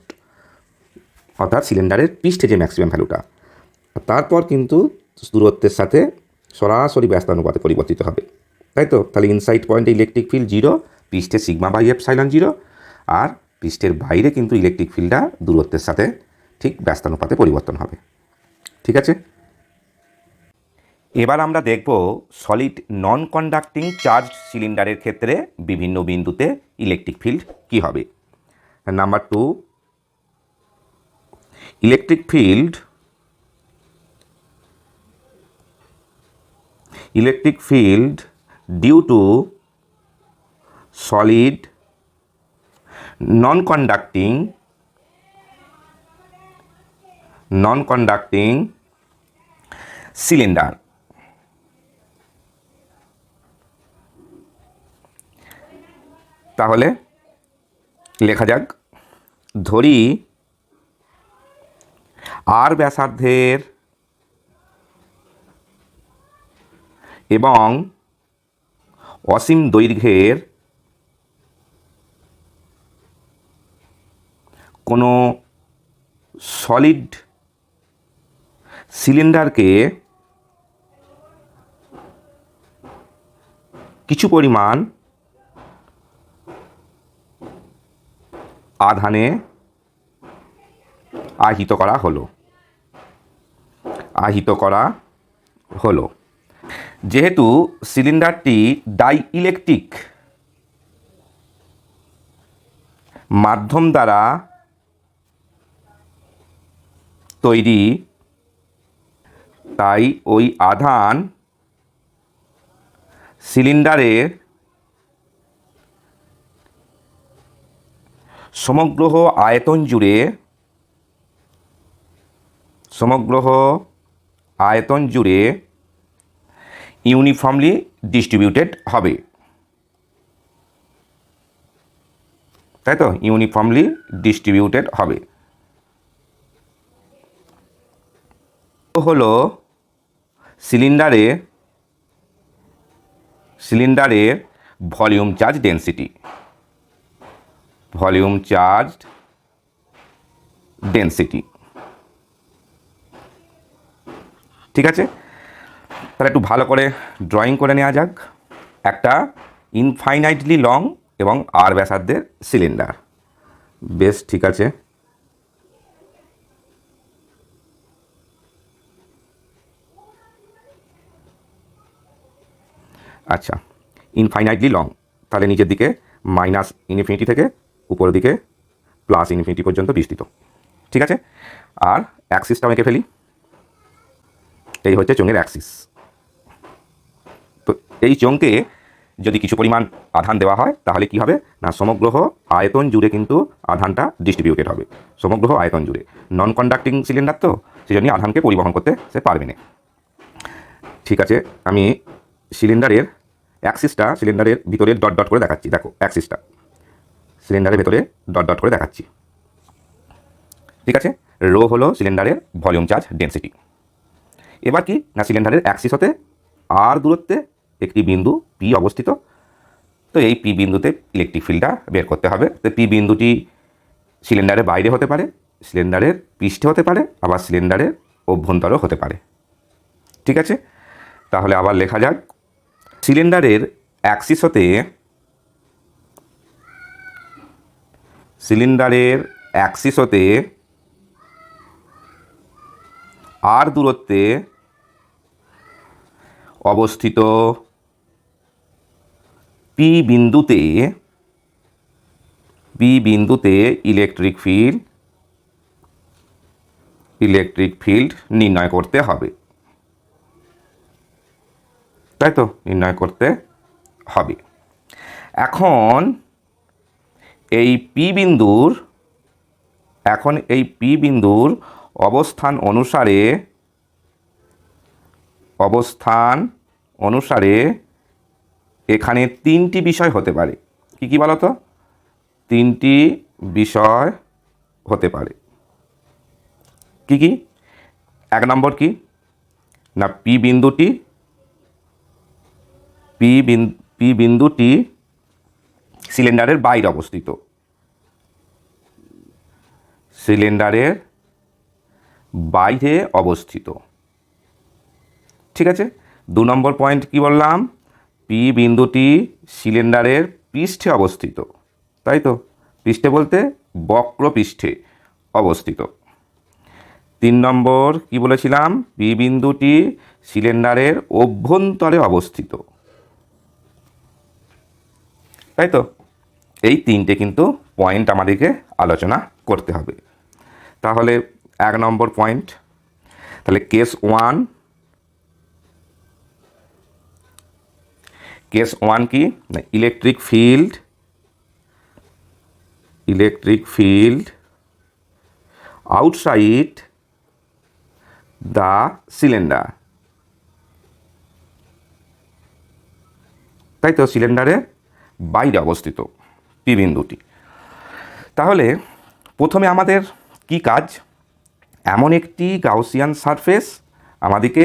অর্থাৎ সিলিন্ডারের পৃষ্ঠে যে ম্যাক্সিমাম ভ্যালুটা। তারপর কিন্তু দূরত্বের সাথে সরাসরি ব্যস্তানুপাতে পরিবর্তিত হবে, তাই তো? তাহলে ইনসাইড পয়েন্টে ইলেকট্রিক ফিল্ড 0, পৃষ্ঠে সিগমা বাই এপসাইলন 0, আর পৃষ্ঠের বাইরে কিন্তু ইলেকট্রিক ফিল্ডটা দূরত্বের সাথে ঠিক ব্যস্তানুপাতে পরিবর্তন হবে। ঠিক আছে, এবার আমরা দেখব সলিড নন কন্ডাক্টিং চার্জ সিলিন্ডারের ক্ষেত্রে বিভিন্ন বিন্দুতে ইলেকট্রিক ফিল্ড কী হবে। Number 2, electric field due to solid non-conducting cylinder। তাহলে লেখা যাক, ধরি আর ব্যাসার্ধের এবং অসীম দৈর্ঘ্যের কোনো সলিড সিলিন্ডারকে কিছু পরিমাণ আধানে আহিত করা হলো। যেহেতু সিলিন্ডারটি ডাইইলেকট্রিক মাধ্যম দ্বারা তৈরি, তাই ওই আধান সিলিন্ডারের সমগ্র আয়তন জুড়ে ইউনিফর্মলি ডিস্ট্রিবিউটেড হবে, তাই তো? ইউনিফর্মলি ডিস্ট্রিবিউটেড হবে হলো সিলিন্ডারের ভলিউম চার্জ ডেনসিটি। ঠিক আছে, তাহলে একটু ভালো করে ড্রয়িং করে নেওয়া যাক। একটা ইনফাইনাইটলি লং এবং আর ব্যাসার্ধের সিলিন্ডার। বেশ, ঠিক আছে। আচ্ছা, ইনফাইনাইটলি লং, তাহলে নিচের দিকে মাইনাস ইনফিনিটি থেকে উপরের দিকে প্লাস ইনফিনিটি পর্যন্ত বিস্তৃত। ঠিক আছে, আর অ্যাক্সিসটাও এঁকে ফেলি। এই হচ্ছে চোঙের অ্যাক্সিস। তো এই চোঙকে যদি কিছু পরিমাণ আধান দেওয়া হয় তাহলে কি হবে না সমগ্র আয়তন জুড়ে কিন্তু আধানটা ডিস্ট্রিবিউটেড হবে, সমগ্র আয়তন জুড়ে। নন কন্ডাক্টিং সিলিন্ডার তো, সেই জন্য আধানকে পরিবহন করতে সে পারবে না। ঠিক আছে, আমি সিলিন্ডারের অ্যাক্সিসটা সিলিন্ডারের ভিতরে ডট ডট করে দেখাচ্ছি। দেখো, অ্যাক্সিসটা সিলিন্ডারের ভেতরে ডট ডট করে দেখাচ্ছি। ঠিক আছে, রো হলো সিলিন্ডারের ভলিউম চার্জ ডেনসিটি। এবার কি না সিলিন্ডারের অ্যাক্সিস হতে আর দূরত্বে একটি বিন্দু পি অবস্থিত। তো এই পি বিন্দুতে ইলেকট্রিক ফিল্ডটা বের করতে হবে। তো পি বিন্দুটি সিলিন্ডারের বাইরে হতে পারে, সিলিন্ডারের পৃষ্ঠে হতে পারে, আবার সিলিন্ডারের অভ্যন্তরেও হতে পারে। ঠিক আছে, তাহলে আবার লেখা যাক, সিলিন্ডারের অ্যাক্সিস হতে আর দূরত্বে অবস্থিত পি বিন্দুতে পি বিন্দুতে ইলেকট্রিক ফিল্ড নির্ণয় করতে হবে, তাই তো, নির্ণয় করতে হবে। এখন এই পি বিন্দুর অবস্থান অনুসারে এখানে তিনটি বিষয় হতে পারে। কি বলো তো? তিনটি বিষয় হতে পারে। কি? এক নম্বর কি না, পি বিন্দুটি সিলিন্ডারের বাইরে অবস্থিত। সিলিন্ডারের বাইরে অবস্থিত, ঠিক আছে। 2 নম্বর পয়েন্ট কি বললাম? পি বিন্দুটি সিলিন্ডারের পৃষ্ঠে অবস্থিত, তাই তো, পৃষ্ঠে বলতে বক্রপৃষ্ঠে অবস্থিত। 3 নম্বর কি বলেছিলাম? পি বিন্দুটি সিলিন্ডারের অভ্যন্তরে অবস্থিত, তাই তো। এই তিনটে কিন্তু পয়েন্ট আমাদেরকে আলোচনা করতে হবে। তাহলে 1 নম্বর পয়েন্ট, তাহলে কেস ওয়ান কি না, electric field outside the cylinder, তাই তো, সিলিন্ডারের বাইরে অবস্থিত পি বিন্দুটি। তাহলে প্রথমে আমাদের কি কাজ? এমন একটি গাউসিয়ান সারফেস আমাদেরকে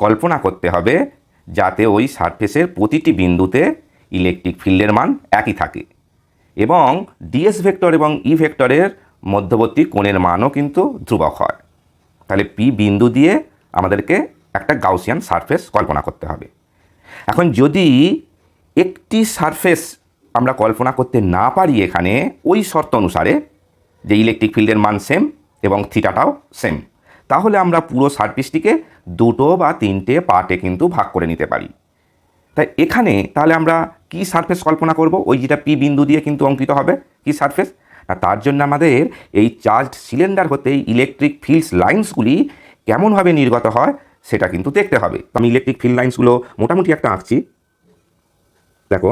কল্পনা করতে হবে যাতে ওই সারফেসের প্রতিটি বিন্দুতে ইলেকট্রিক ফিল্ডের মান একই থাকে এবং ডিএস ভেক্টর এবং ই ভেক্টরের মধ্যবর্তী কোণের মানও কিন্তু ধ্রুবক হয়। তাহলে পি বিন্দু দিয়ে আমাদেরকে একটা গাউসিয়ান সারফেস কল্পনা করতে হবে। এখন যদি একটি সারফেস আমরা কল্পনা করতে না পারি এখানে ওই শর্ত অনুসারে যে ইলেকট্রিক ফিল্ডের মান সেম এবং থিটাটাও সেম, তাহলে আমরা পুরো সারফেসটিকে 2 বা 3টে পার্টে কিন্তু ভাগ করে নিতে পারি। তাই এখানে তাহলে আমরা কি সারফেস কল্পনা করব? ওই যেটা পি বিন্দু দিয়ে কিন্তু অঙ্কিত হবে। কি সারফেস না, তার জন্য আমাদের এই চার্জড সিলিন্ডার হতে ইলেকট্রিক ফিল্ড লাইন্সগুলি কেমনভাবে নির্গত হয় সেটা কিন্তু দেখতে হবে। আমি ইলেকট্রিক ফিল্ড লাইন্সগুলো মোটামুটি একটা আঁকছি, দেখো।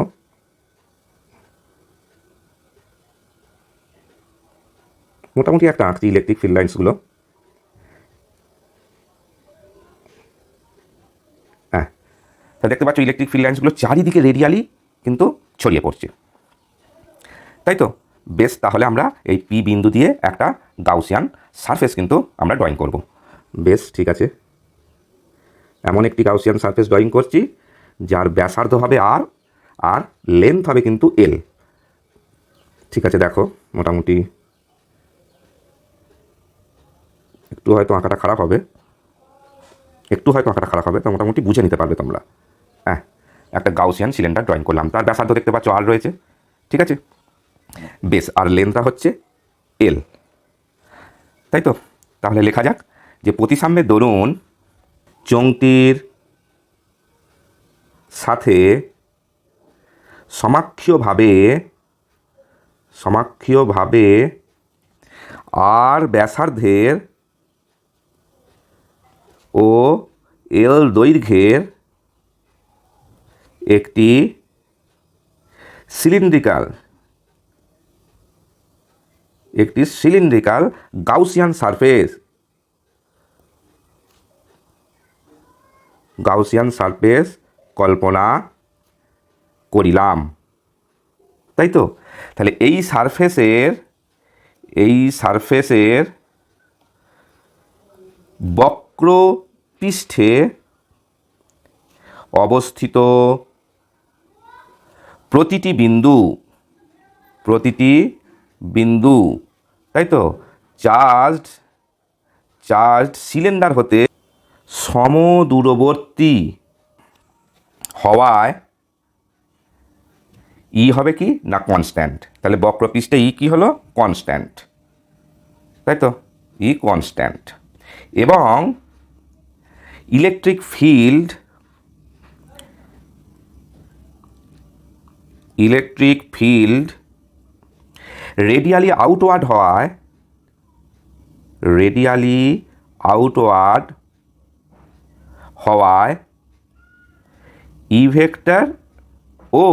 মোটামুটি একটা আঁকছি ইলেকট্রিক ফিল্ড লাইন্সগুলো। হ্যাঁ, তা দেখতে পাচ্ছ ইলেকট্রিক ফিল্ড লাইন্সগুলো চারিদিকে রেডিয়ালি কিন্তু ছড়িয়ে পড়ছে, তাই তো। বেশ, তাহলে আমরা এই পি বিন্দু দিয়ে একটা গাউসিয়ান সারফেস কিন্তু আমরা ড্রয়িং করব। বেশ, ঠিক আছে। এমন একটি গাউসিয়ান সারফেস ড্রয়িং করছি যার ব্যাসার্ধ হবে আর লেন্থ হবে কিন্তু এল। ঠিক আছে, দেখো মোটামুটি একটু হয়তো আঁকাটা খারাপ হবে, তো মোটামুটি বুঝে নিতে পারবে তোমরা। হ্যাঁ, একটা গাউসিয়ান সিলিন্ডার ড্রয়িং করলাম, তার ব্যাসার্ধ দেখতে পাচ্ছ আর রয়েছে, ঠিক আছে। বেশ, আর লেন্থটা হচ্ছে এল, তাই তো। তাহলে লেখা যাক যে প্রতিসাম্যের দরুন চোঙটির সাথে সমাক্ষীয়ভাবে আর ব্যাসার্ধের ও এল দৈর্ঘ্যের একটি সিলিন্ড্রিকাল গাউসিয়ান সারফেস কল্পনা করিলাম, তাই তো। তাহলে এই সারফেসের বক্রপৃষ্ঠে অবস্থিত প্রতিটি বিন্দু, তাই তো, চার্জড সিলিন্ডার হতে সমদূরবর্তী হওয়ায় ই হবে কি না কনস্ট্যান্ট। তাহলে বক্রপৃষ্ঠে ই কি হলো? কনস্ট্যান্ট, তাই তো, ই কনস্ট্যান্ট। এবং ইলেকট্রিক ফিল্ড রেডিয়ালি আউটওয়ার্ড হওয়ায় ই ভেক্টর ও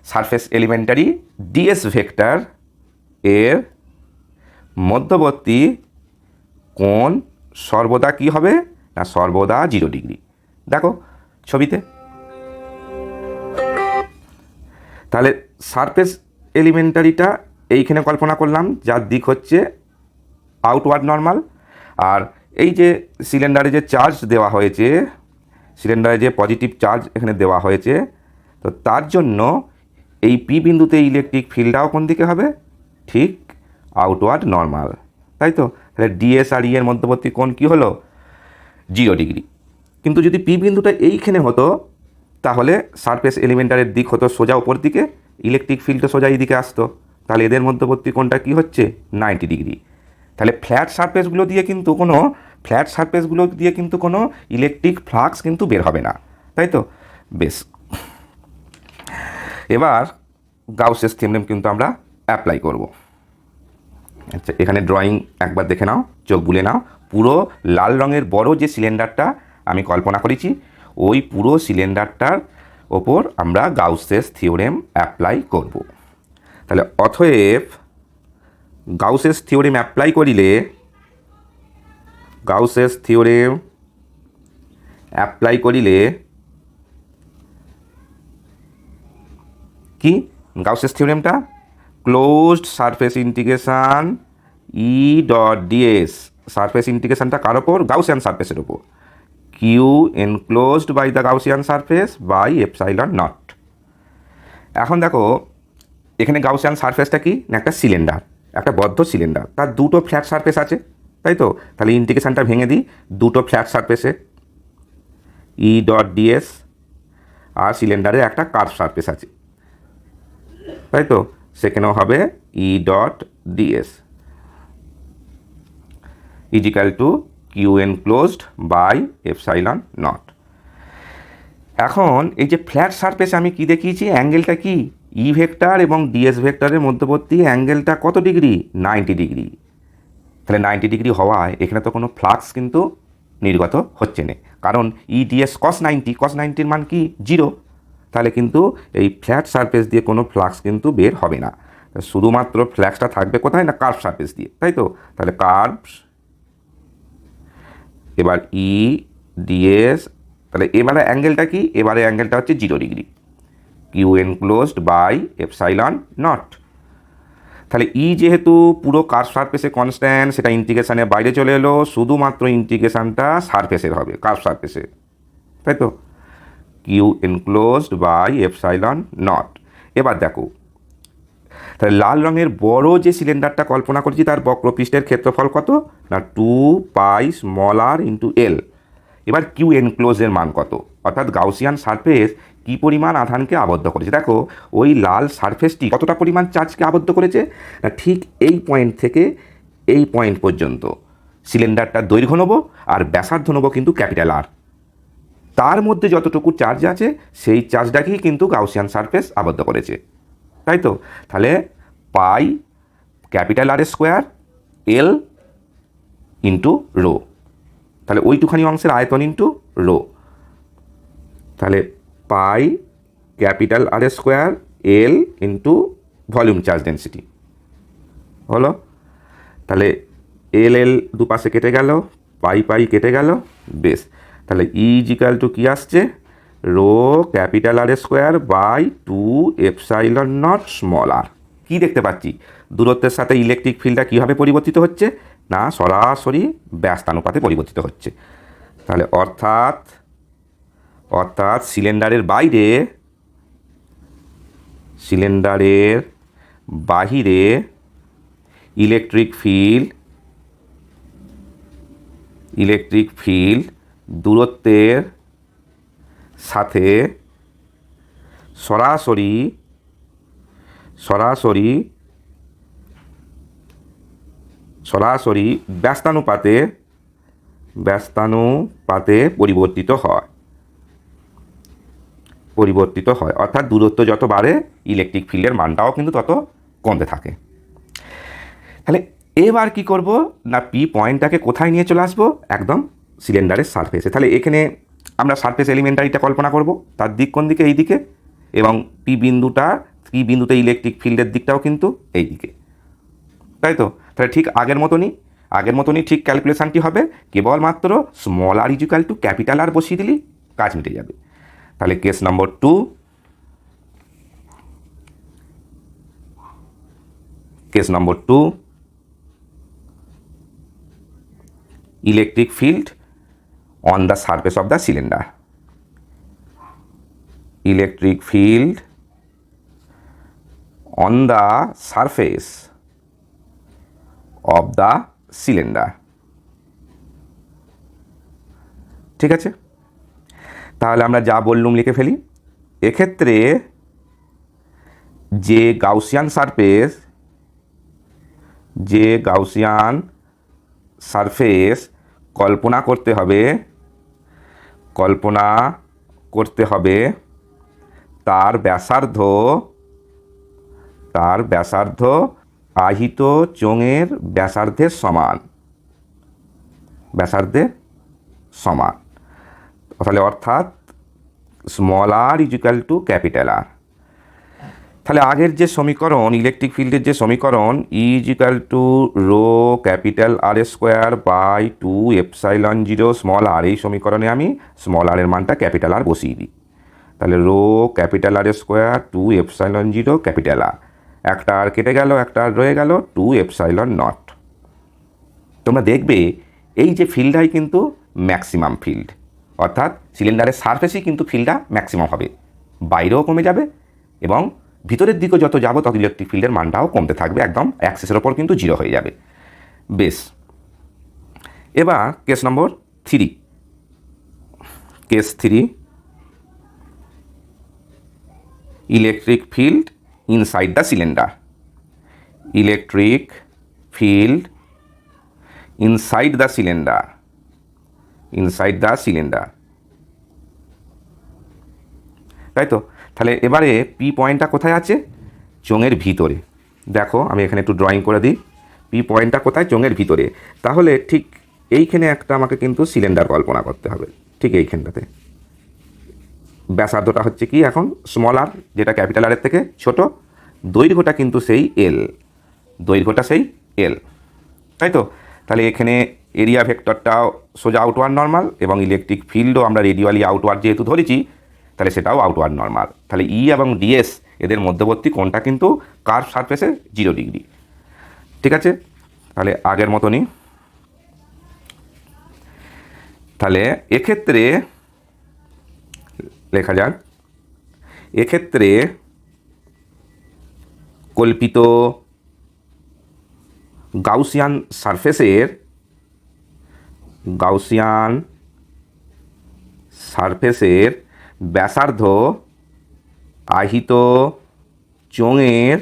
সারফেস এলিমেন্টারি ডিএস ভেক্টর এর মধ্যবর্তী কোণ সর্বদা কি হবে না সর্বদা 0 ডিগ্রি। দেখো ছবিতে, তাহলে সারফেস এলিমেন্টারিটা এইখানে কল্পনা করলাম, যার দিক হচ্ছে আউটওয়ার্ড নর্মাল। আর এই যে সিলিন্ডারে যে চার্জ দেওয়া হয়েছে, সিলিন্ডারে যে পজিটিভ চার্জ এখানে দেওয়া হয়েছে, তো তার জন্য এই পি বিন্দুতে ইলেকট্রিক ফিল্ডটাও কোন দিকে হবে, ঠিক আউটওয়ার্ড নর্মাল, তাই তো। তাহলে ডিএস আর ই এর মধ্যবর্তী কোণ কী হলো 0 ডিগ্রি। কিন্তু যদি পি বিন্দুটা এইখানে হতো তাহলে সারফেস এলিমেন্টারের দিক হতো সোজা উপর দিকে, ইলেকট্রিক ফিল্ডটা সোজা এই দিকে আসতো, তাহলে এদের মধ্যবর্তী কোণটা কী হচ্ছে 90 ডিগ্রি। তাহলে ফ্ল্যাট সারফেসগুলো দিয়ে কিন্তু কোনো ইলেকট্রিক ফ্লাক্স কিন্তু বের হবে না, তাই তো। বেশ, এবার গাউসের থিওরেম কিন্তু আমরা অ্যাপ্লাই করব। আচ্ছা, এখানে ড্রয়িং একবার দেখে নাও, চোখ বুলে নাও। পুরো লাল রঙের বড় যে সিলিন্ডারটা আমি কল্পনা করেছি, ওই পুরো সিলিন্ডারটার ওপর আমরা গাউসের থিওরেম অ্যাপ্লাই করব। তাহলে অতএব গাউসের থিওরেম অ্যাপ্লাই করিলে কি গাউসের থিওরেমটা closed surface integration E dot DS, surface ইন্টিগ্রেশনটা কার ওপর, গাউসিয়ান সারফেসের ওপর, Q enclosed by the Gaussian surface by epsilon naught. এখন দেখো এখানে গাউসিয়ান সারফেসটা কি না একটা সিলিন্ডার, একটা বদ্ধ সিলিন্ডার, তার দুটো ফ্ল্যাট সারফেস আছে, তাই তো। তাহলে ইন্টিগ্রেশনটা ভেঙে দিই, দুটো ফ্ল্যাট সারফেসে ই ডট ডিএস, আর সিলিন্ডারে একটা কার্ভ সারফেস আছে, তাই তো, সেখানেও হবে E dot DS is equal to Q enclosed by epsilon naught. এখন এই যে ফ্ল্যাট সারফেসে আমি কি দেখিয়েছি, অ্যাঙ্গেলটা কি ই ভেক্টর এবং ডিএস ভেক্টরের মধ্যবর্তী অ্যাঙ্গেলটা কত ডিগ্রি 90 ডিগ্রি। তাহলে 90 ডিগ্রি হওয়ায় এখানে তো কোনো ফ্লাক্স কিন্তু নির্গত হচ্ছে না, কারণ ই ডিএস কস 90-র মান কি 0। তাহলে কিন্তু এই ফ্ল্যাট সারফেস দিয়ে কোনো ফ্লাক্স কিন্তু বের হবে না, শুধুমাত্র ফ্লাক্সটা থাকবে কোথায় না কার্ভ সারফেস দিয়ে, তাই তো। তাহলে কার্ভ, এবার ই ডিএস, তাহলে এবারে অ্যাঙ্গেলটা কি, এবারে অ্যাঙ্গেলটা হচ্ছে 0 degree, Q enclosed by epsilon naught. তাহলে ই যেহেতু পুরো কার্ভ সারফেসে কনস্ট্যান্ট, সেটা ইন্টিগ্রেশনের বাইরে চলে এলো, শুধুমাত্র ইন্টিগ্রেশনটা সারফেসের হবে, কার্ভ সারফেসে, তাই তো, Q enclosed by epsilon naught. এবার দেখো, তাহলে লাল রঙের বড় যে সিলিন্ডারটা কল্পনা করেছি তার বক্রপৃষ্ঠের ক্ষেত্রফল কত না 2πr ইন্টু এল। এবার কিউ এনক্লোজের মান কত, অর্থাৎ গাউসিয়ান সারফেস কী পরিমাণ আধানকে আবদ্ধ করেছে। দেখো ওই লাল সারফেসটি কতটা পরিমাণ চার্জকে আবদ্ধ করেছে না ঠিক এই পয়েন্ট থেকে এই পয়েন্ট পর্যন্ত সিলিন্ডারটার দৈর্ঘ্য নেব আর ব্যাসার্ধ নেব কিন্তু ক্যাপিটাল আর, তার মধ্যে যতটুকু চার্জ আছে সেই চার্জটাকেই কিন্তু গাউসিয়ান সারফেস আবদ্ধ করেছে, তাই তো। তাহলে পাই capital R square L into rho, তাহলে ওইটুখানি অংশের আয়তন ইন্টু রো, তাহলে পাই capital R square L into volume charge density হলো। তাহলে এল দুপাশে কেটে গেল, পাই কেটে গেল, বেশ। তাহলে ই ইজিক্যাল টু কী আসছে, rho capital R square by 2 epsilon naught small R. কী দেখতে পাচ্ছি, দূরত্বের সাথে ইলেকট্রিক ফিল্ডটা কীভাবে পরিবর্তিত হচ্ছে না সরাসরি ব্যস্তানুপাতে পরিবর্তিত হচ্ছে। তাহলে অর্থাৎ সিলিন্ডারের বাহিরে ইলেকট্রিক ফিল্ড দূরত্বের সাথে সরাসরি ব্যস্তানুপাতে পরিবর্তিত হয়, অর্থাৎ দূরত্ব যত বাড়ে ইলেকট্রিক ফিল্ডের মানটাও কিন্তু তত কমতে থাকে। তাহলে এবার কি করব না পি পয়েন্টটাকে কোথায় নিয়ে চলে আসবো, একদম সিলিন্ডারের সারফেসে। তাহলে এখানে আমরা সারফেস এলিমেন্টারিটা কল্পনা করব, তার দিক কোন দিকে, এই দিকে, এবং পি বিন্দুতে ইলেকট্রিক ফিল্ডের দিকটাও কিন্তু এই দিকে, তাই তো। তাহলে ঠিক আগের মতনই ঠিক ক্যালকুলেশানটি হবে, কেবলমাত্র small R equal to capital আর বসিয়ে দিলেই কাজ মিটে যাবে। তাহলে case number 2, electric field on the surface of the cylinder. Electric field on the surface of the cylinder. ঠিক আছে, তাহলে আমরা যা বললুম লিখে ফেলি। এক্ষেত্রে যে গাউসিয়ান সারফেস কল্পনা করতে হবে তার ব্যাসার্ধ আহিত চোঙের ব্যাসার্ধের সমান, তাহলে অর্থাৎ small R equal to capital R. তাহলে আগের যে সমীকরণ, ইলেকট্রিক ফিল্ডের যে সমীকরণ, equal to rho capital R square by 2 epsilon 0 small R, এই সমীকরণে আমি স্মল আর এর মানটা ক্যাপিটাল আর বসিয়ে দিই। তাহলে rho capital R square 2 epsilon 0 capital R, একটা আর কেটে গেল, একটা আর রয়ে গেল 2 এপসাইলন নট। তোমরা দেখবে এই যে ফিল্ডটাই কিন্তু ম্যাক্সিমাম ফিল্ড, অর্থাৎ সিলিন্ডারের সারফেসেই কিন্তু ফিল্ডটা ম্যাক্সিমাম হবে, বাইরেও কমে যাবে এবং ভিতরের দিকে যত যাবো তত ইলেকট্রিক ফিল্ডের মানটাও কমতে থাকবে, একদম অ্যাক্সেসের ওপর কিন্তু 0 হয়ে যাবে। বেশ, এবার case number 3, electric field inside the cylinder. Inside the cylinder, তাই তো। তাহলে এবারে পি পয়েন্টটা কোথায় আছে, চোঙের ভিতরে। দেখো আমি এখানে একটু ড্রয়িং করে দিই, পি পয়েন্টটা কোথায়, চোঙের ভিতরে। তাহলে ঠিক এইখানে একটা আমাকে কিন্তু সিলিন্ডার কল্পনা করতে হবে, ঠিক এইখানটাতে। ব্যাসার্ধটা হচ্ছে কি এখন স্মল আর, যেটা ক্যাপিটাল আরের থেকে ছোট, দৈর্ঘ্যটা কিন্তু সেই এল, তাই তো। তাহলে এখানে এরিয়া ভেক্টরটাও সোজা আউটওয়ার্ড নর্মাল এবং ইলেকট্রিক ফিল্ডও আমরা রেডিয়ালি আউটওয়ার্ড যেহেতু ধরেছি, তাহলে সেটাও আউটওয়ার্ড নর্মাল। তাহলে ই এবং ডিএস এদের মধ্যবর্তী কোণটা কিন্তু কার্ভ সারফেসে 0 ডিগ্রি। ঠিক আছে, তাহলে আগের মতনই। তাহলে এক্ষেত্রে লেখা যাক, এক্ষেত্রে কল্পিত গাউসিয়ান সারফেসের ব্যাসার্ধ আহিত চোঙের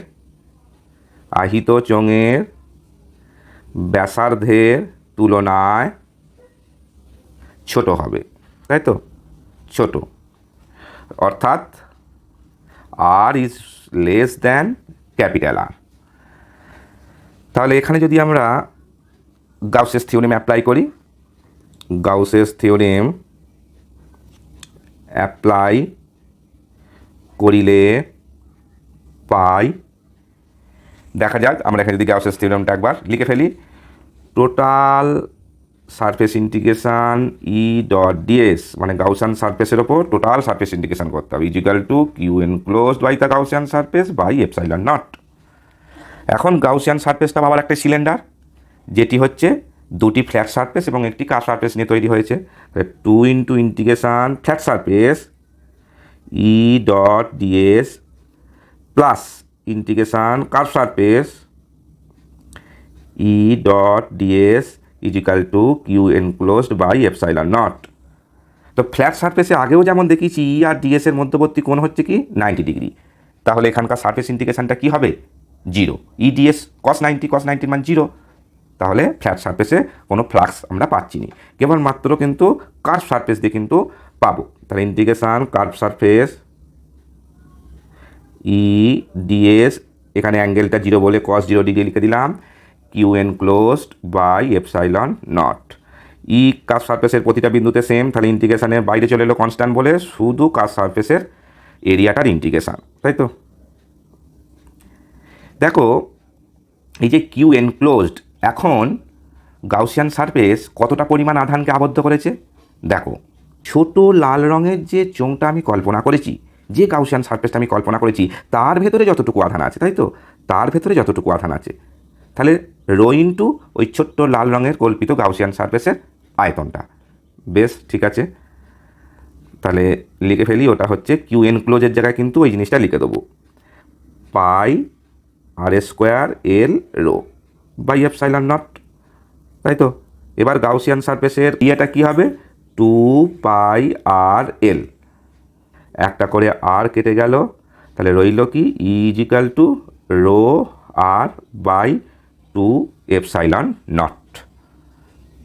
ব্যাসার্ধের তুলনায় ছোট হবে, তাই তো, ছোট, অর্থাৎ R is less than capital R. তাহলে এখানে যদি আমরা গাউসেস থিওরেম অ্যাপ্লাই করি, করিলে পাই, দেখা যাক আমরা এখানে যদি গাউসেস থিওরেমটা একবার লিখে ফেলি, total surface integration E dot DS, মানে গাউসিয়ান সারফেসের ওপর টোটাল সারফেস ইন্টিগ্রেশন করতে হবে, is equal to Q enclosed by the Gaussian surface by epsilon naught. এখন গাউসিয়ান সারফেসটা আবার একটা সিলিন্ডার, যেটি হচ্ছে দুটি ফ্ল্যাট সারফেস এবং একটি কার্ভ সারফেস নিয়ে তৈরি হয়েছে। 2 into integration flat surface E dot DS plus integration curve surface E dot DS is equal to Q enclosed by epsilon naught. তো ফ্ল্যাট সারফেসে আগেও যেমন দেখিয়েছি ই আর ডিএসের মধ্যবর্তী কোণ হচ্ছে কি 90 ডিগ্রি, তাহলে এখানকার সারফেস ইন্টিগ্রেশনটা কী হবে 0, ই ডিএস cos 90 মান 0, তাহলে ফ্ল্যাট সারফেসে কোনো ফ্লাক্স আমরা পাচ্ছি না, কেবলমাত্র কিন্তু কার্ভ সারফেস দিয়ে কিন্তু পাবো। তাহলে integration curve surface E DS এখানে অ্যাঙ্গেলটা 0 বলে cos 0 ডিগ্রি লিখে দিলাম, Q enclosed by epsilon naught. E curve সারফেসের প্রতিটা বিন্দুতে সেম, তাহলে ইন্টিগ্রেশনের বাইরে চলে এলো কনস্ট্যান্ট বলে, শুধু কার্ভ সারফেসের এরিয়াটার ইন্টিগ্রেশন, তাই তো। দেখো এই যে কিউ এনক্লোজড, এখন গাউসিয়ান সারফেস কতটা পরিমাণ আধানকে আবদ্ধ করেছে দেখো। ছোট লাল রঙের যে চোঙটা আমি কল্পনা করেছি, যে গাউসিয়ান সারফেসটা আমি কল্পনা করেছি, তার ভেতরে যতটুকু আধান আছে, তাই তো, তার ভেতরে যতটুকু আধান আছে, তাহলে রো ইন্টু ওই ছোট্ট লাল রঙের কল্পিত গাউসিয়ান সারফেসের আয়তনটা। বেশ, ঠিক আছে, তাহলে লিখে ফেলি, ওটা হচ্ছে কিউ এনক্লোজের জায়গায় কিন্তু ওই জিনিসটা লিখে দেবো, pi R square L rho by epsilon naught, তাই তো। এবার গাউসিয়ান সারফেসের ইয়েটা কী হবে, 2 পাই আর এল, একটা করে আর কেটে গেল, তাহলে রইল কি is equal to rho R by 2 epsilon naught,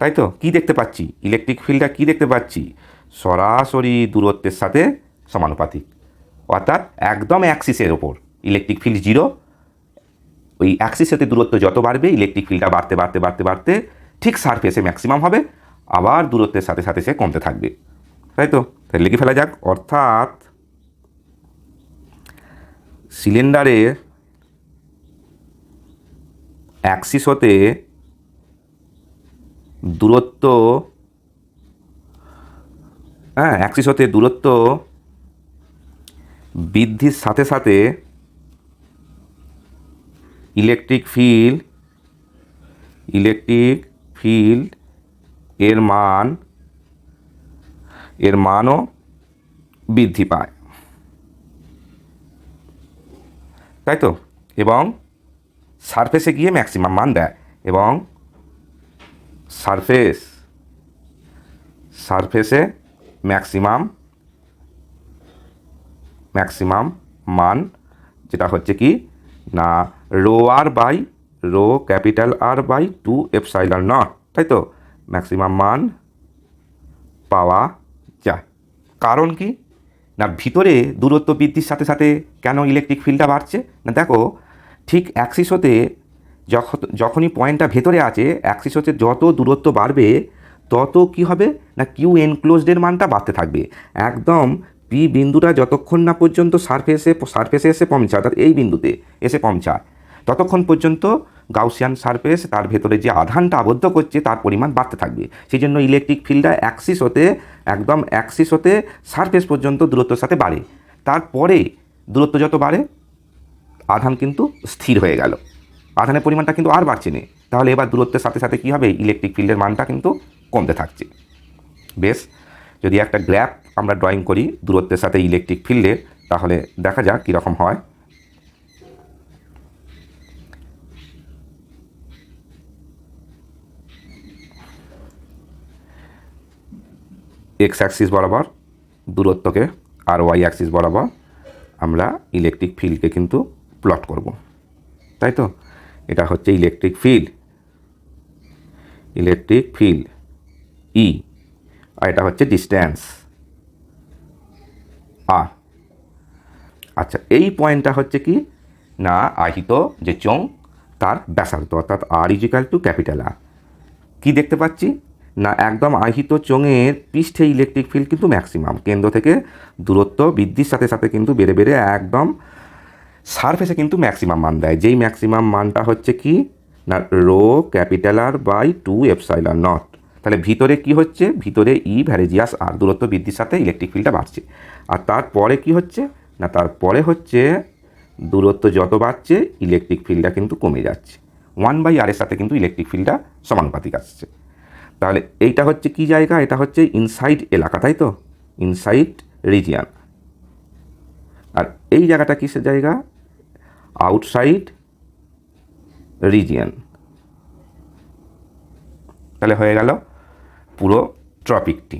তাই তো। কী দেখতে পাচ্ছি, ইলেকট্রিক ফিল্ডটা কী দেখতে পাচ্ছি, সরাসরি দূরত্বের সাথে সমানুপাতিক, অর্থাৎ একদম অ্যাক্সিসের ওপর ইলেকট্রিক ফিল্ড 0, ওই অ্যাক্সিসের সাথে দূরত্ব যত বাড়বে ইলেকট্রিক ফিল্ডটা বাড়তে বাড়তে বাড়তে বাড়তে ঠিক সারফেসে ম্যাক্সিমাম হবে, আবার দূরত্বের সাথে সাথে সে কমতে থাকবে, তাই তো। তাহলে লিখে ফেলা যাক, অর্থাৎ সিলিন্ডারের অ্যাক্সিস হতে দূরত্ব, অ্যাক্সিস হতে দূরত্ব বৃদ্ধির সাথে সাথে ইলেকট্রিক ফিল্ড এর মানও বৃদ্ধি পায়, তাই তো, এবং সারফেসে গিয়ে ম্যাক্সিমাম মান দেয়, এবং সারফেসে ম্যাক্সিমাম মান যেটা হচ্ছে কি না rho R by rho capital R by 2 epsilon naught, তাই তো, ম্যাক্সিমাম মান পাওয়া যায়। কারণ কি না, ভিতরে দূরত্ব বৃদ্ধির সাথে সাথে কেন ইলেকট্রিক ফিল্ডটা বাড়ছে না, দেখো ঠিক অ্যাক্সিস হতে যখনই পয়েন্টটা ভেতরে আছে, অ্যাক্সিস হতে যত দূরত্ব বাড়বে তত কি হবে না কিউ এনক্লোজডের মানটা বাড়তে থাকবে, একদম পি বিন্দুটা যতক্ষণ না পর্যন্ত সারফেসে এসে পৌঁছায়, অর্থাৎ এই বিন্দুতে এসে পৌঁছায়, ততক্ষণ পর্যন্ত গাউসিয়ান সারফেস তার ভেতরে যে আধানটা আবদ্ধ করছে তার পরিমাণ বাড়তে থাকবে। সেই জন্য ইলেকট্রিক ফিল্ডটা অ্যাক্সিস হতে সারফেস পর্যন্ত দূরত্বের সাথে বাড়ে, তারপরে দূরত্ব যত বাড়ে আধান কিন্তু স্থির হয়ে গেল, আধানের পরিমাণটা কিন্তু আর বাড়ছে না, তাহলে এবার দূরত্বের সাথে সাথে কী হবে, ইলেকট্রিক ফিল্ডের মানটা কিন্তু কমতে থাকছে। বেশ, যদি একটা গ্রাফ আমরা ড্রয়িং করি দূরত্বের সাথে ইলেকট্রিক ফিল্ডের, তাহলে দেখা যাক কীরকম হয়। এক্স অ্যাক্সিস বরাবর দূরত্বকে আর ওয়াই অ্যাক্সিস বরাবর আমরা ইলেকট্রিক ফিল্ডকে কিন্তু প্লট করব, তাই তো। এটা হচ্ছে ইলেকট্রিক ফিল্ড ই, আর এটা হচ্ছে ডিস্ট্যান্স আর। আচ্ছা, এই পয়েন্টটা হচ্ছে কি না আহিত যে চোঙ তার ব্যাসার্ধ, অর্থাৎ আর ইজিক্যাল টু ক্যাপিটাল আর। কী দেখতে পাচ্ছি না একদম আহিত চোঙের পৃষ্ঠে ইলেকট্রিক ফিল্ড কিন্তু ম্যাক্সিমাম, কেন্দ্র থেকে দূরত্ব বৃদ্ধির সাথে সাথে কিন্তু বেড়ে বেড়ে একদম সারফেসে কিন্তু ম্যাক্সিমাম মান দেয়, যেই ম্যাক্সিমাম মানটা হচ্ছে কি না rho capital R by 2 epsilon naught. তাহলে ভিতরে কি হচ্ছে, ভিতরে ই ভ্যারেজিয়াস আর দূরত্ব বৃদ্ধির সাথে ইলেকট্রিক ফিল্ডটা বাড়ছে, আর তারপরে কি হচ্ছে না তারপরে হচ্ছে দূরত্ব যত বাড়ছে ইলেকট্রিক ফিল্ডটা কিন্তু কমে যাচ্ছে, 1/r এর সাথে কিন্তু ইলেকট্রিক ফিল্ডটা সমানুপাতিক আসছে। তাহলে এইটা হচ্ছে কি জায়গা, এটা হচ্ছে ইনসাইড এলাকা, তাই তো, ইনসাইড রিজিয়ান। আর এই জায়গাটা কিসের জায়গা, আউটসাইড রিজিয়ান। তাহলে হয়ে গেল পুরো টপিকটি।